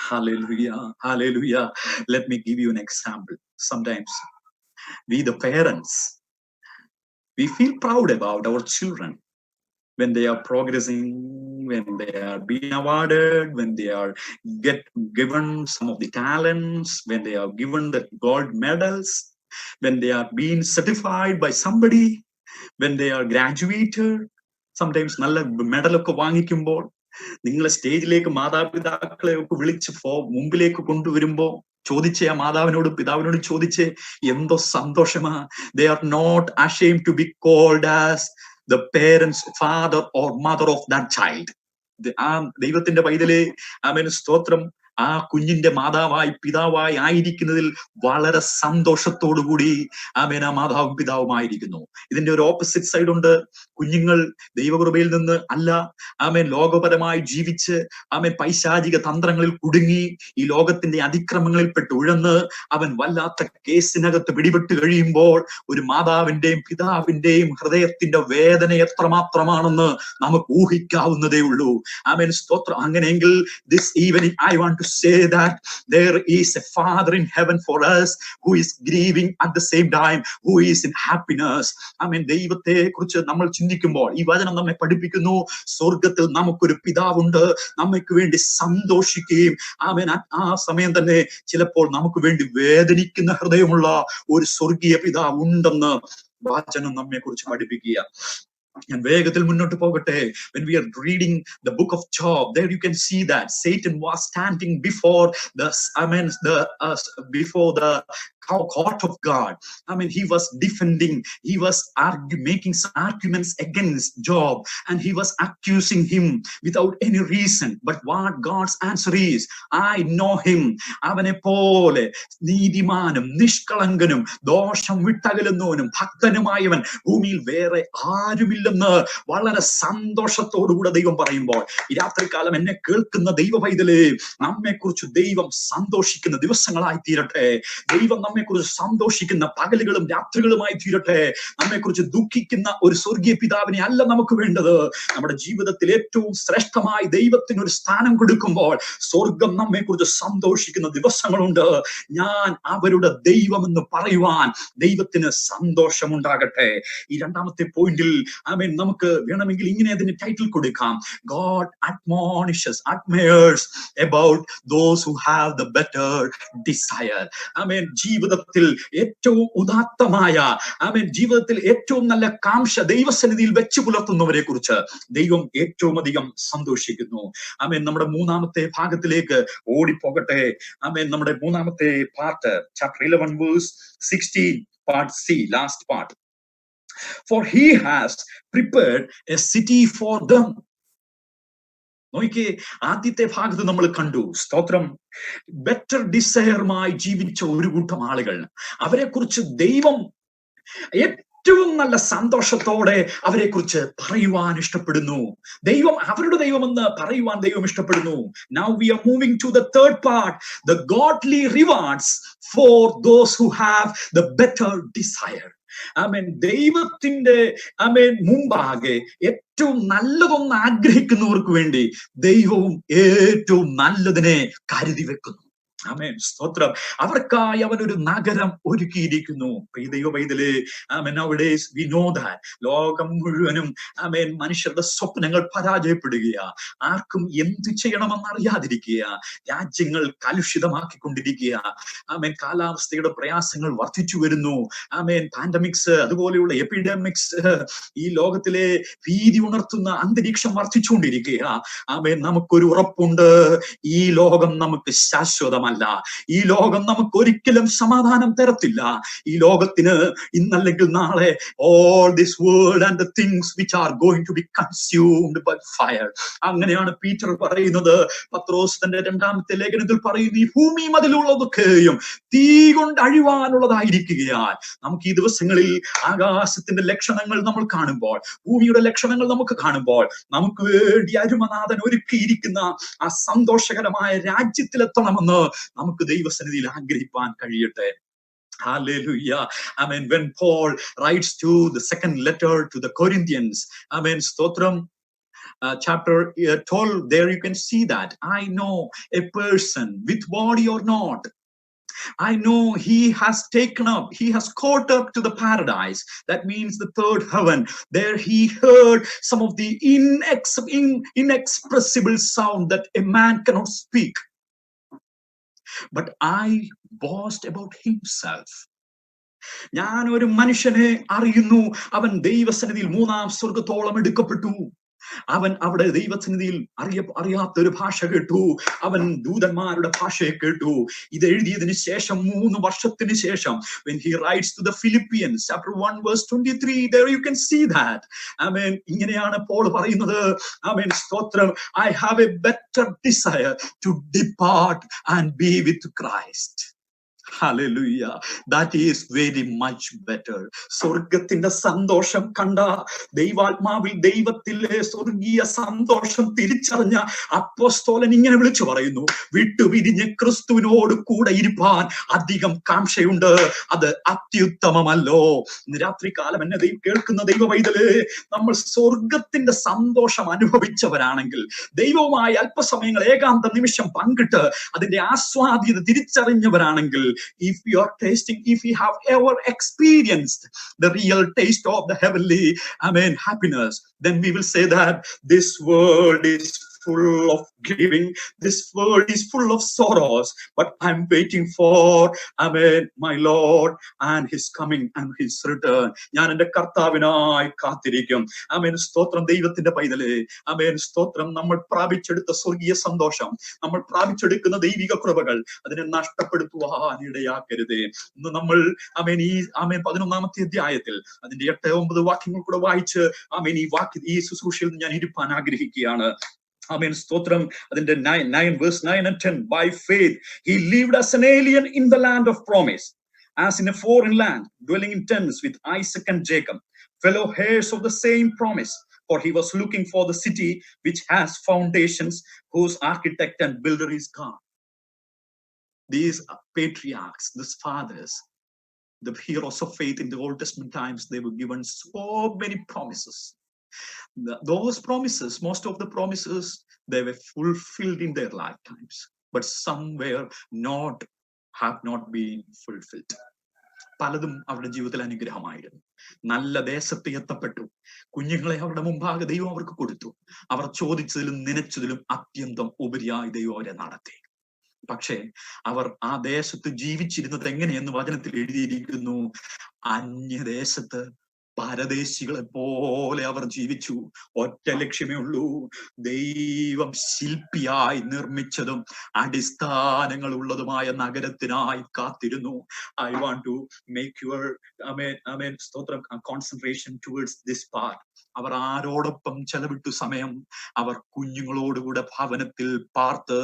Hallelujah. Hallelujah. Let me give you an example. Sometimes we, the parents, we feel proud about our children when they are progressing when they are being awarded, when they are get given some of the talents, when they are given the gold medals, when they are being certified by somebody, when they are graduated, sometimes നല്ല മെഡലൊക്കെ വാങ്ങിക്കുമ്പോൾ നിങ്ങളെ സ്റ്റേജിലേക്ക് മാതാപിതാക്കളെ ഒക്കെ വിളിച്ച് മുമ്പിലേക്ക് കൊണ്ടുവരുമ്പോ ചോദിച്ചേ, ആ മാതാവിനോടും പിതാവിനോടും ചോദിച്ചേ, എന്തോ സന്തോഷമാ. They are not ashamed to be called as the parents, father or mother of that child. ആ ദൈവത്തിന്റെ പൈതലേ, ആമേൻ, സ്തോത്രം. ആ കുഞ്ഞിന്റെ മാതാവായി പിതാവായി ആയിരിക്കുന്നതിൽ വളരെ സന്തോഷത്തോടുകൂടി ആമേൻ ആ മാതാവും പിതാവുമായിരിക്കുന്നു. ഇതിന്റെ ഒരു ഓപ്പോസിറ്റ് സൈഡ് ഉണ്ട്. കുഞ്ഞുങ്ങൾ ദൈവകൃപയിൽ നിന്ന് അല്ല, ആമേൻ, ലോകപരമായി ജീവിച്ച് ആമേൻ പൈശാചിക തന്ത്രങ്ങളിൽ കുടുങ്ങി ഈ ലോകത്തിന്റെ അതിക്രമങ്ങളിൽപ്പെട്ട് ഉഴന്ന് അവൻ വല്ലാത്ത കേസിനകത്ത് പിടിപെട്ട് കഴിയുമ്പോൾ ഒരു മാതാവിന്റെയും പിതാവിന്റെയും ഹൃദയത്തിന്റെ വേദന എത്രമാത്രമാണെന്ന് നമുക്ക് ഊഹിക്കാവുന്നതേ ഉള്ളൂ. ആമേൻ, സ്തോത്രം. അങ്ങനെയെങ്കിൽ this evening I want to say that there is a Father in heaven for us who is grieving at the same time, who is in happiness. ആമേൻ. ദൈവത്തെ കുറിച്ച് നമ്മൾ ചിന്തിക്കുമ്പോൾ ഈ വചനം നമ്മെ പഠിപ്പിക്കുന്നു, സ്വർഗത്തിൽ നമുക്കൊരു പിതാവുണ്ട്, നമുക്ക് വേണ്ടി സന്തോഷിക്കുകയും ആമേൻ ആ സമയം തന്നെ ചിലപ്പോൾ നമുക്ക് വേണ്ടി വേദനിക്കുന്ന ഹൃദയമുള്ള ഒരു സ്വർഗീയ പിതാവ് ഉണ്ടെന്ന് വചനം നമ്മെ കുറിച്ച് പഠിപ്പിക്കുക. ഞാൻ വേഗത്തിൽ മുന്നോട്ട് പോകട്ടെ. When we are reading the book of Job, there you can see that Satan was standing before the before the court of God. I mean, he was defending, he was making some arguments against Job, and he was accusing him without any reason. But what God's answer is, I know him. അവനെ പോലെ നീതിമാനും നിഷ്കളങ്കനും ദോഷം വിട്ടകലുന്നവനും ഭക്തനുമായവൻ ഭൂമിയിൽ വേറെ ആരുമില്ലെന്ന് വളരെ സന്തോഷത്തോടുകൂടെ ദൈവം പറയുമ്പോൾ, ഈ രാത്രികാലം എന്നെ കേൾക്കുന്ന ദൈവ പൈതലേ, നമ്മെ കുറിച്ച് ദൈവം സന്തോഷിക്കുന്ന ദിവസങ്ങളായി തീരട്ടെ. ദൈവം നമ്മെ കുറിച്ച് സന്തോഷിക്കുന്ന പകലുകളും രാത്രികളുമായി തീരട്ടെ. നമ്മെ കുറിച്ച് ദുഃഖിക്കുന്ന ഒരു സ്വർഗീയ പിതാവിനെ അല്ല നമുക്ക് വേണ്ടത്. നമ്മുടെ ജീവിതത്തിൽ ഏറ്റവും ശ്രേഷ്ഠമായി ദൈവത്തിന് ഒരു സ്ഥാനം കൊടുക്കുമ്പോൾ സ്വർഗം നമ്മെ കുറിച്ച് സന്തോഷിക്കുന്ന ദിവസങ്ങളുണ്ട്. ഞാൻ അവരുടെ ദൈവമെന്ന് പറയുവാൻ ദൈവത്തിന് സന്തോഷമുണ്ടാകട്ടെ. ഈ രണ്ടാമത്തെ പോയിന്റിൽ ആമേൻ നമുക്ക് വേണമെങ്കിൽ ഇങ്ങനെ അതിന് ടൈറ്റിൽ കൊടുക്കാം, God admires about those who have the better desire. ആമേൻ. ജീവിതത്തിൽ ഏറ്റവും ഉദാത്തമായ, ആമേൻ, ജീവിതത്തിൽ ഏറ്റവും നല്ല കാംക്ഷ ദൈവസന്നിധിയിൽ വെച്ച് പുലർത്തുന്നവരെ കുറിച്ച് ദൈവം ഏറ്റവും അധികം സന്തോഷിക്കുന്നു. ആമേൻ. നമ്മുടെ മൂന്നാമത്തെ ഭാഗത്തിലേക്ക് ഓടിപ്പോകട്ടെ. ആമേൻ. നമ്മുടെ മൂന്നാമത്തെ part, chapter 11 verse 16, part C, last part. For he has prepared a city for them. നോക്കിയേ, ആദ്യത്തെ ഭാഗത്ത് നമ്മൾ കണ്ടു, സ്തോത്രം, ബെറ്റർ ഡിസയറുമായി ജീവിച്ച ഒരു കൂട്ടം ആളുകൾ, അവരെ കുറിച്ച് ദൈവം ഏറ്റവും നല്ല സന്തോഷത്തോടെ അവരെ കുറിച്ച് പറയുവാൻ ഇഷ്ടപ്പെടുന്നു. ദൈവം അവരുടെ ദൈവമെന്ന് പറയുവാൻ ദൈവം ഇഷ്ടപ്പെടുന്നു. Now we are moving to the third part, the godly rewards for those who have the better desire. ആമേൻ. ദൈവത്തിന്റെ ആമേൻ മുമ്പാകെ ഏറ്റവും നല്ലതൊന്ന് ആഗ്രഹിക്കുന്നവർക്ക് വേണ്ടി ദൈവവും ഏറ്റവും നല്ലതിനെ കരുതി വെക്കുന്നു. ആമേൻ. സ്തോത്രം. അവർക്കായി അവൻ ഒരു നഗരം ഒരുക്കിയിരിക്കുന്നു. ദൈവ പൈതലേ, ആമേൻ, nowadays we know that ലോകം മുഴുവനും ആമേൻ മനുഷ്യരുടെ സ്വപ്നങ്ങൾ പരാജയപ്പെടുകയാ. ആർക്കും എന്ത് ചെയ്യണമെന്ന് അറിയാതിരിക്കുക. രാജ്യങ്ങൾ കലുഷിതമാക്കിക്കൊണ്ടിരിക്കുക. ആമേൻ. കാലാവസ്ഥയുടെ പ്രയാസങ്ങൾ വർദ്ധിച്ചു വരുന്നു. ആമേൻ. പാൻഡമിക്സ്, അതുപോലെയുള്ള എപ്പിഡമിക്സ്, ഈ ലോകത്തിലെ ഭീതി ഉണർത്തുന്ന അന്തരീക്ഷം വർദ്ധിച്ചുകൊണ്ടിരിക്കുക. ആമേൻ. നമുക്കൊരു ഉറപ്പുണ്ട്, ഈ ലോകം നമുക്ക് ശാശ്വതമല്ല. ഈ ലോകം നമുക്ക് ഒരിക്കലും സമാധാനം തരത്തില്ല. ഈ ലോകത്തിന് ഇന്നല്ലെങ്കിൽ നാളെ all this world and the things which are going to be consumed by fire. അങ്ങനെയാണ് പീറ്റർ പറയുന്നത്. പത്രോസ് തന്റെ രണ്ടാമത്തെ ലേഖനത്തിൽ പറയുന്നു, ഈ ഭൂമിയും അതിലുള്ളതൊക്കെയും തീ കൊണ്ട് അഴിവാനുള്ളതായിരിക്കുകയാൽ നമുക്ക് ഈ ദിവസങ്ങളിൽ ആകാശത്തിന്റെ ലക്ഷണങ്ങൾ നമ്മൾ കാണുമ്പോൾ, ഭൂമിയുടെ ലക്ഷണങ്ങൾ നമുക്ക് കാണുമ്പോൾ, നമുക്ക് വേണ്ടി അരുമനാഥൻ ഒരുക്കിയിരിക്കുന്ന ആ സന്തോഷകരമായ രാജ്യത്തിലെത്തണമെന്ന് നമുക്ക് ദൈവസന്നിധിയിൽ ആഗ്രഹിപ്പാൻ കഴിയട്ടെ. Hallelujah. Amen. When Paul writes to the second letter to the Corinthians, amen, stotram, chapter 12, there you can see that I know a person with body or not. I know he has taken up, he has caught up to the paradise. That means the third heaven. There he heard some of the inexpressible sound that a man cannot speak. But I boast about himself. ഞാൻ ഒരു മനുഷ്യനെ അറിയുന്നു, അവൻ ദൈവസന്നിധിയിൽ മൂന്നാം സ്വർഗത്തോളം എടുക്കപ്പെട്ടു. അവൻ അവിടെ ദൈവസന്നിധിയിൽ അറിയാത്തൊരു ഭാഷ കേട്ടു. അവൻ ദൂതന്മാരുടെ ഭാഷയെ കേട്ടു. ഇത് എഴുതിയതിനു ശേഷം 3 വർഷത്തിന് ശേഷം, when he writes to the Philippians chapter 1 verse 23, there you can see that. Amen. ഇങ്ങനെയാണ് പോൾ പറയുന്നത്. Amen. സ്തോത്രം. I have a better desire to depart and be with Christ. Hallelujah. That is very much better. സ്വർഗത്തിന്റെ സന്തോഷം കണ്ട, ദൈവാത്മാവിൽ ദൈവത്തിലെ സ്വർഗീയ സന്തോഷം തിരിച്ചറിഞ്ഞ അപ്പോസ്തലൻ ഇങ്ങനെ വിളിച്ചു പറയുന്നു, വിട്ടുപിരിഞ്ഞ് ക്രിസ്തുവിനോട് കൂടെ ഇരുപ്പാൻ അധികം കാംക്ഷയുണ്ട്. അത് അത്യുത്തമമല്ലോ. ഇന്ന് രാത്രികാലം എന്നെ കേൾക്കുന്ന ദൈവ പൈതലേ, നമ്മൾ സ്വർഗത്തിന്റെ സന്തോഷം അനുഭവിച്ചവരാണെങ്കിൽ, ദൈവവുമായി അല്പസമയങ്ങൾ ഏകാന്ത നിമിഷം പങ്കിട്ട് അതിന്റെ ആസ്വാദ്യത തിരിച്ചറിഞ്ഞവരാണെങ്കിൽ, if you are tasting, if you have ever experienced the real taste of the heavenly, amen, happiness, then we will say that this world is full of giving, this world is full of sorrows, but I'm waiting for, amen, my Lord and his coming and his return. ഞാൻ എൻ്റെ കർത്താവിനായി കാത്തിരിക്കും. ആമേൻ. സ്തോത്രം ദൈവത്തിന്റെ പൈതലേ. ആമേൻ. സ്തോത്രം. നമ്മൾ പ്രാപിച്ചെടുത്ത സ്വർഗീയ സന്തോഷം, നമ്മൾ പ്രാപിച്ചെടുക്കുന്ന ദൈവിക കൃപകൾ, അതിനെ നഷ്ടപ്പെടുത്തുവാൻ ഇടയാക്കരുതേ. ഇന്ന് നമ്മൾ ആമേൻ ഈ 11-ാമത്തെ അധ്യായത്തിൽ അതിന്റെ 8-9 വാക്യങ്ങൾ കൂടെ വായിച്ച് ആമേൻ ഈ ശുശ്രൂഷയിൽ ഞാൻ ഇരുപ്പാൻ ആഗ്രഹിക്കുകയാണ്. Amen. Stotram. Adinte 9 verse 9 and 10. By faith he lived as an alien in the land of promise, as in a foreign land, dwelling in tents with Isaac and Jacob, fellow heirs of the same promise. For he was looking for the city which has foundations, whose architect and builder is God. These patriarchs, these fathers, the heroes of faith in the Old Testament times, they were given so many promises. Those promises, most of the promises, they were fulfilled in their lifetimes, but some were have not been fulfilled. പലതും അവരുടെ ജീവിതത്തിൽ അനുഗ്രഹമായിരുന്നു. നല്ല ദേശത്ത് എത്തപ്പെട്ടു. കുഞ്ഞുങ്ങളെ അവരുടെ മുമ്പാകെ ദൈവം അവർക്ക് കൊടുത്തു. അവർ ചോദിച്ചതിലും നനച്ചതിലും അത്യന്തം ഉപരിയായി ദൈവം അവരെ നടത്തി. പക്ഷേ അവർ ആ ദേശത്ത് ജീവിച്ചിരുന്നത് എങ്ങനെയെന്ന് വചനത്തിൽ എഴുതിയിരിക്കുന്നു. അന്യദേശത്ത് പരദേശികളെ പോലെ അവർ ജീവിച്ചു. ഒറ്റ ലക്ഷ്യമേ ഉള്ളൂ, ദൈവം ശില്പിയായി നിർമ്മിച്ചതും അടിസ്ഥാനങ്ങൾ ഉള്ളതുമായ നഗരത്തിനായി കാത്തിരുന്നു. I want to make your സ്തോത്രം കോൺസെൻട്രേഷൻ ടുവേർഡ്സ് ദിസ് പാർട്ട്. അവർ ആരോടൊപ്പം ചെലവിട്ടു സമയം? അവർ കുഞ്ഞുങ്ങളോടുകൂടെ ഭവനത്തിൽ പാർത്ത്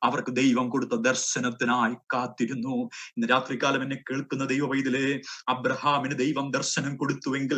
അവർക്ക് ദൈവം കൊടുത്ത ദർശനത്തിനായി കാത്തിരുന്നു. ഇന്ന് രാത്രികാലം എന്നെ കേൾക്കുന്ന ദൈവ പൈതലേ, അബ്രഹാമിന് ദൈവം ദർശനം കൊടുത്തുവെങ്കിൽ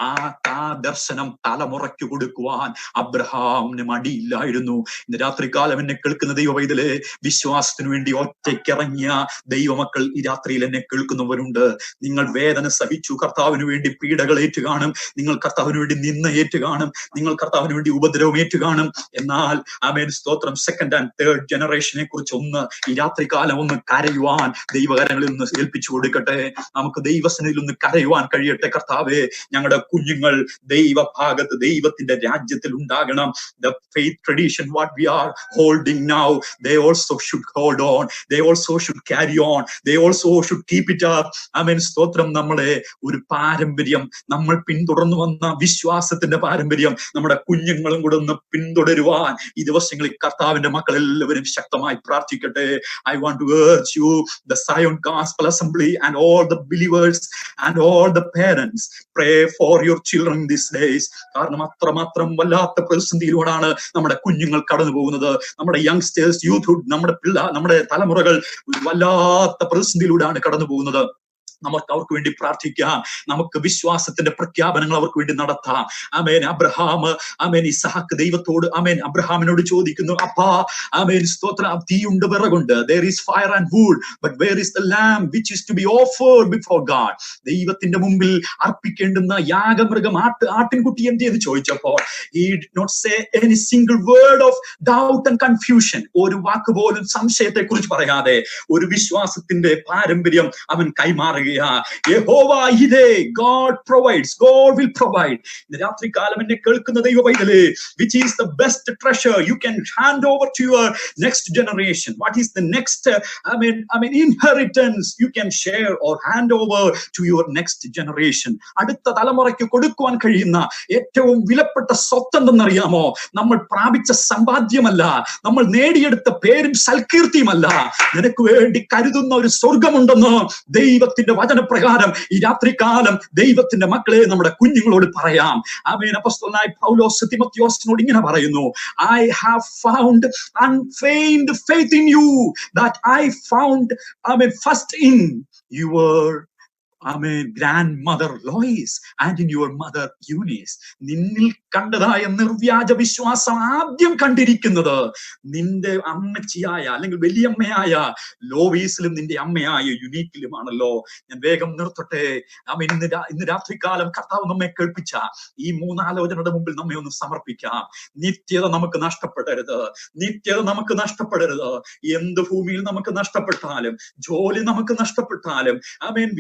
ആ ദർശനം തലമുറയ്ക്ക് കൊടുക്കുവാൻ അബ്രഹാമിന് മടിയില്ലായിരുന്നു. ഇന്ന് രാത്രികാലം എന്നെ കേൾക്കുന്ന ദൈവ പൈതലേ, വിശ്വാസത്തിനു വേണ്ടി ഒറ്റയ്ക്കിറങ്ങിയ ദൈവമക്കൾ ഈ രാത്രിയിൽ എന്നെ കേൾക്കുന്നവരുണ്ട്. നിങ്ങൾ വേദന സഹിച്ചു, കർത്താവിന് വേണ്ടി പീഡകൾ ഏറ്റുകാണും, നിങ്ങൾ കർത്താവിന് വേണ്ടി നിന്ന ഏറ്റുകാണും, നിങ്ങൾ കർത്താവിന് വേണ്ടി ഉപദ്രവം ഏറ്റുകാണും. എന്നാൽ ആമേൻ സ്തോത്രം, 2nd and 3rd ജനറേഷനെ കുറിച്ച് ഒന്ന് ഈ രാത്രികാലം ഒന്ന് കരയുവാൻ ദൈവകരങ്ങളിൽ ഒന്ന് ഏൽപ്പിച്ചു കൊടുക്കട്ടെ. നമുക്ക് ദൈവസന്നിധിയിൽ ഒന്ന് കരയുവാൻ കഴിയട്ടെ. കർത്താവേ, ഞങ്ങളുടെ കുഞ്ഞുങ്ങൾ ദൈവഭാഗത്ത് ദൈവത്തിന്റെ രാജ്യത്തിൽ ഉണ്ടാകണം. The faith tradition what we are holding now, they also should hold on, they also should carry on, they also should keep it up. ആമേൻ സ്തോത്രം. നമ്മളെ ഒരു പാരമ്പര്യം, നമ്മൾ പിന്തുടർന്നു വന്ന വിശ്വാസത്തിന്റെ പാരമ്പര്യം നമ്മുടെ കുഞ്ഞുങ്ങളും കൂടെ ഒന്ന് പിന്തുടരുവാൻ ഈ ദിവസങ്ങളിൽ കർത്താവിന്റെ മക്കൾ എല്ലാവരും ശക്തമായി പ്രാർത്ഥിക്കട്ടെ. I want to urge you, the Zion Gospel Assembly and all the believers and all the parents, pray for your children these days. കാരണം അത്രമാത്രം വല്ലാത്ത പ്രതിസന്ധിയിലൂടെയാണ് നമ്മുടെ കുഞ്ഞുങ്ങൾ കടന്നു പോകുന്നത്. നമ്മുടെ യങ്സ്റ്റേഴ്സ്, യൂത്ത്ഹുഡ്, നമ്മുടെ തലമുറകൾ വല്ലാത്ത പ്രതിസന്ധിയിലൂടെയാണ് കടന്നു പോകുന്നത്. നമുക്ക് അവർക്ക് വേണ്ടി പ്രാർത്ഥിക്കാം. നമുക്ക് വിശ്വാസത്തിന്റെ പ്രഖ്യാപനങ്ങൾ അവർക്ക് വേണ്ടി നടത്താം. ആമേൻ. അബ്രഹാം, ആമേൻ, ഇസഹാക്ക് ദൈവത്തോട്, ആമേൻ, അബ്രഹാമിനോട് ചോദിക്കുന്നു, അപ്പാ, ആമേൻ, സ്തോത്രം, തീയുണ്ട്, വിറകുണ്ട്, there is fire and wood, but where is the lamb which is to be offered before God? ദൈവത്തിന്റെ മുമ്പിൽ അർപ്പിക്കേണ്ടുന്ന യാഗമൃഗം, ആട്ടിൻകുട്ടി എന്ത് ചെയ്ത് ചോദിച്ചപ്പോൾ he did not say any single word of doubt and confusion. ഒരു വാക്ക് പോലും സംശയത്തെ കുറിച്ച് പറയാതെ ഒരു വിശ്വാസത്തിന്റെ പാരമ്പര്യം അവൻ കൈമാറുക. യഹോവ ഇതേ, God provides, God will provide. ഇന്ന് രാത്രി കാലം എന്നെ കേൾക്കുന്ന ദൈവ പൈതലേ, which is the best treasure you can hand over to your next generation? What is the next inheritance you can share or hand over to your next generation? അടുത്ത തലമുറയ്ക്ക് കൊടുക്കുവാൻ കഴിയുന്ന ഏറ്റവും വിലപ്പെട്ട സ്വത്ത് എന്തെന്നറിയാമോ? നമ്മൾ പ്രാപിച്ച സമ്പാദ്യമല്ല, നമ്മൾ നേടിയെടുത്ത പേരും സൽകീർത്തിയുമല്ല, നിനക്ക് വേണ്ടി കരുതുന്ന ഒരു സ്വർഗമുണ്ടെന്ന് ദൈവത്തിന്റെ വചനപ്രകാരം ഈ രാത്രികാലം ദൈവത്തിന്റെ മക്കളെ, നമ്മുടെ കുഞ്ഞുങ്ങളോട് പറയാം. ആമേൻ. അപ്പോസ്തലനായ പൗലോസ് തിമോഥെയോസിനോട് ഇങ്ങനെ പറയുന്നു, I have found unfeigned faith in you that I found, first in your, grandmother Lois and in your mother Eunice. നിന്നിൽ കണ്ടതായ നിർവ്യാജ വിശ്വാസം ആദ്യം കണ്ടിരിക്കുന്നത് നിന്റെ അമ്മച്ചിയായ അല്ലെങ്കിൽ വലിയമ്മയായ ലോവീസിലും നിന്റെ അമ്മയായ യുനീക്കിലുമാണല്ലോ. ഞാൻ വേഗം നിർത്തട്ടെ. ഇന്ന് രാത്രികാലം കർത്താവ് നമ്മെ കേൾപ്പിച്ച ഈ മൂന്നാലോചനയുടെ മുമ്പിൽ നമ്മെ ഒന്ന് സമർപ്പിക്കാം. നിത്യത നമുക്ക് നഷ്ടപ്പെടരുത്, നിത്യത നമുക്ക് നഷ്ടപ്പെടരുത്. എന്ത് ഭൂമിയിൽ നമുക്ക് നഷ്ടപ്പെട്ടാലും, ജോലി നമുക്ക് നഷ്ടപ്പെട്ടാലും,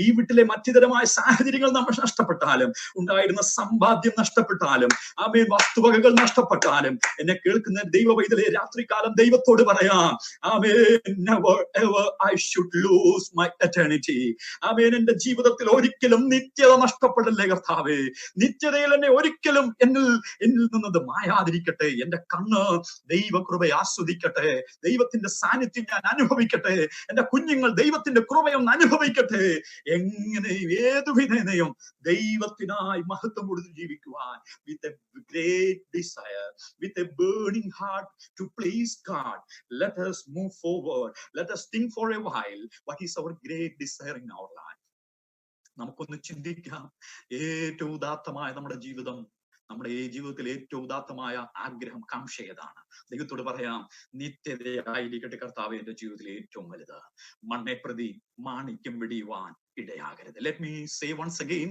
ഈ വീട്ടിലെ മറ്റിതരമായ സാഹചര്യങ്ങൾ നമ്മൾ നഷ്ടപ്പെട്ടാലും, ഉണ്ടായിരുന്ന സമ്പാദ്യം നഷ്ടപ്പെട്ടാലും, വസ്തുവകകൾ നഷ്ടപ്പെട്ടാലും, എന്നെ കേൾക്കുന്ന ദൈവ പൈതലേ, രാത്രികാലം ദൈവത്തോട് പറയാം, never ever I should lose my eternity. എന്റെ ജീവിതത്തിൽ ഒരിക്കലും നിത്യത നഷ്ടപ്പെടല്ലേ കർത്താവേ. നിത്യതയിൽ എന്നെ ഒരിക്കലും എന്നിൽ നിന്നത് മായാതിരിക്കട്ടെ. എന്റെ കണ്ണ് ദൈവകൃപയെ ആസ്വദിക്കട്ടെ, ദൈവത്തിന്റെ സാന്നിധ്യം ഞാൻ അനുഭവിക്കട്ടെ, എന്റെ കുഞ്ഞുങ്ങൾ ദൈവത്തിന്റെ കൃപയൊന്ന് അനുഭവിക്കട്ടെ. എങ്ങനെ ഏതു വിധേനയും ദൈവത്തിനായി മഹത്വം കൊടുത്ത് ജീവിക്കുവാൻ, with a great desire, with a burning heart to please God, let us move forward. Let us think for a while, what is our great desire in our life? നമുക്കൊന്ന് ചിന്തിക്കാം. ഏറ്റവും ഉദാത്തമായ നമ്മുടെ ജീവിതം, നമ്മുടെ ഈ ജീവിതത്തിൽ ഏറ്റവും ഉദാത്തമായ ആഗ്രഹം, കാംക്ഷ ഏതാണ്? ദൈവത്തോട് പറയാം, നിത്യതയായിരിക്കട്ടെ കർത്താവേ എന്റെ ജീവിതത്തിലെ ഏറ്റവും വലുത്. മണ്ണെ പ്രതി മാണിക്യം വെടിയുവാൻ ഇടയാകരുത്. Let me say once again,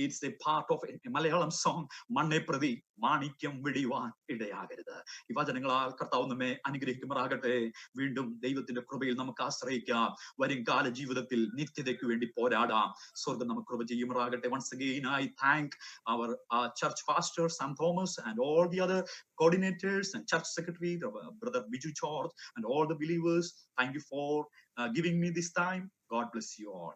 it's a part of a Malayalam song, മണ്ണെ പ്രതി മാണിക്യം വെടിയുവാൻ ഇടയാകരുത്. ഈ വചനങ്ങളാൽ കർത്താവ് നമ്മെ അനുഗ്രഹിക്കുമാറാകട്ടെ. വീണ്ടും ദൈവത്തിന്റെ കൃപയിൽ നമുക്ക് ആശ്രയിക്കാം. വരും കാല ജീവിതത്തിൽ നിത്യതയ്ക്ക് വേണ്ടി പോരാടാം. സ്വർഗം നമുക്ക് കൃപ ചെയ്യുമാറാകട്ടെ. Once again I thank our church pastor Sam Thomas and all the other coordinators and church secretary, brother Biju George, and all the believers. Thank you for giving me this time. God bless you all.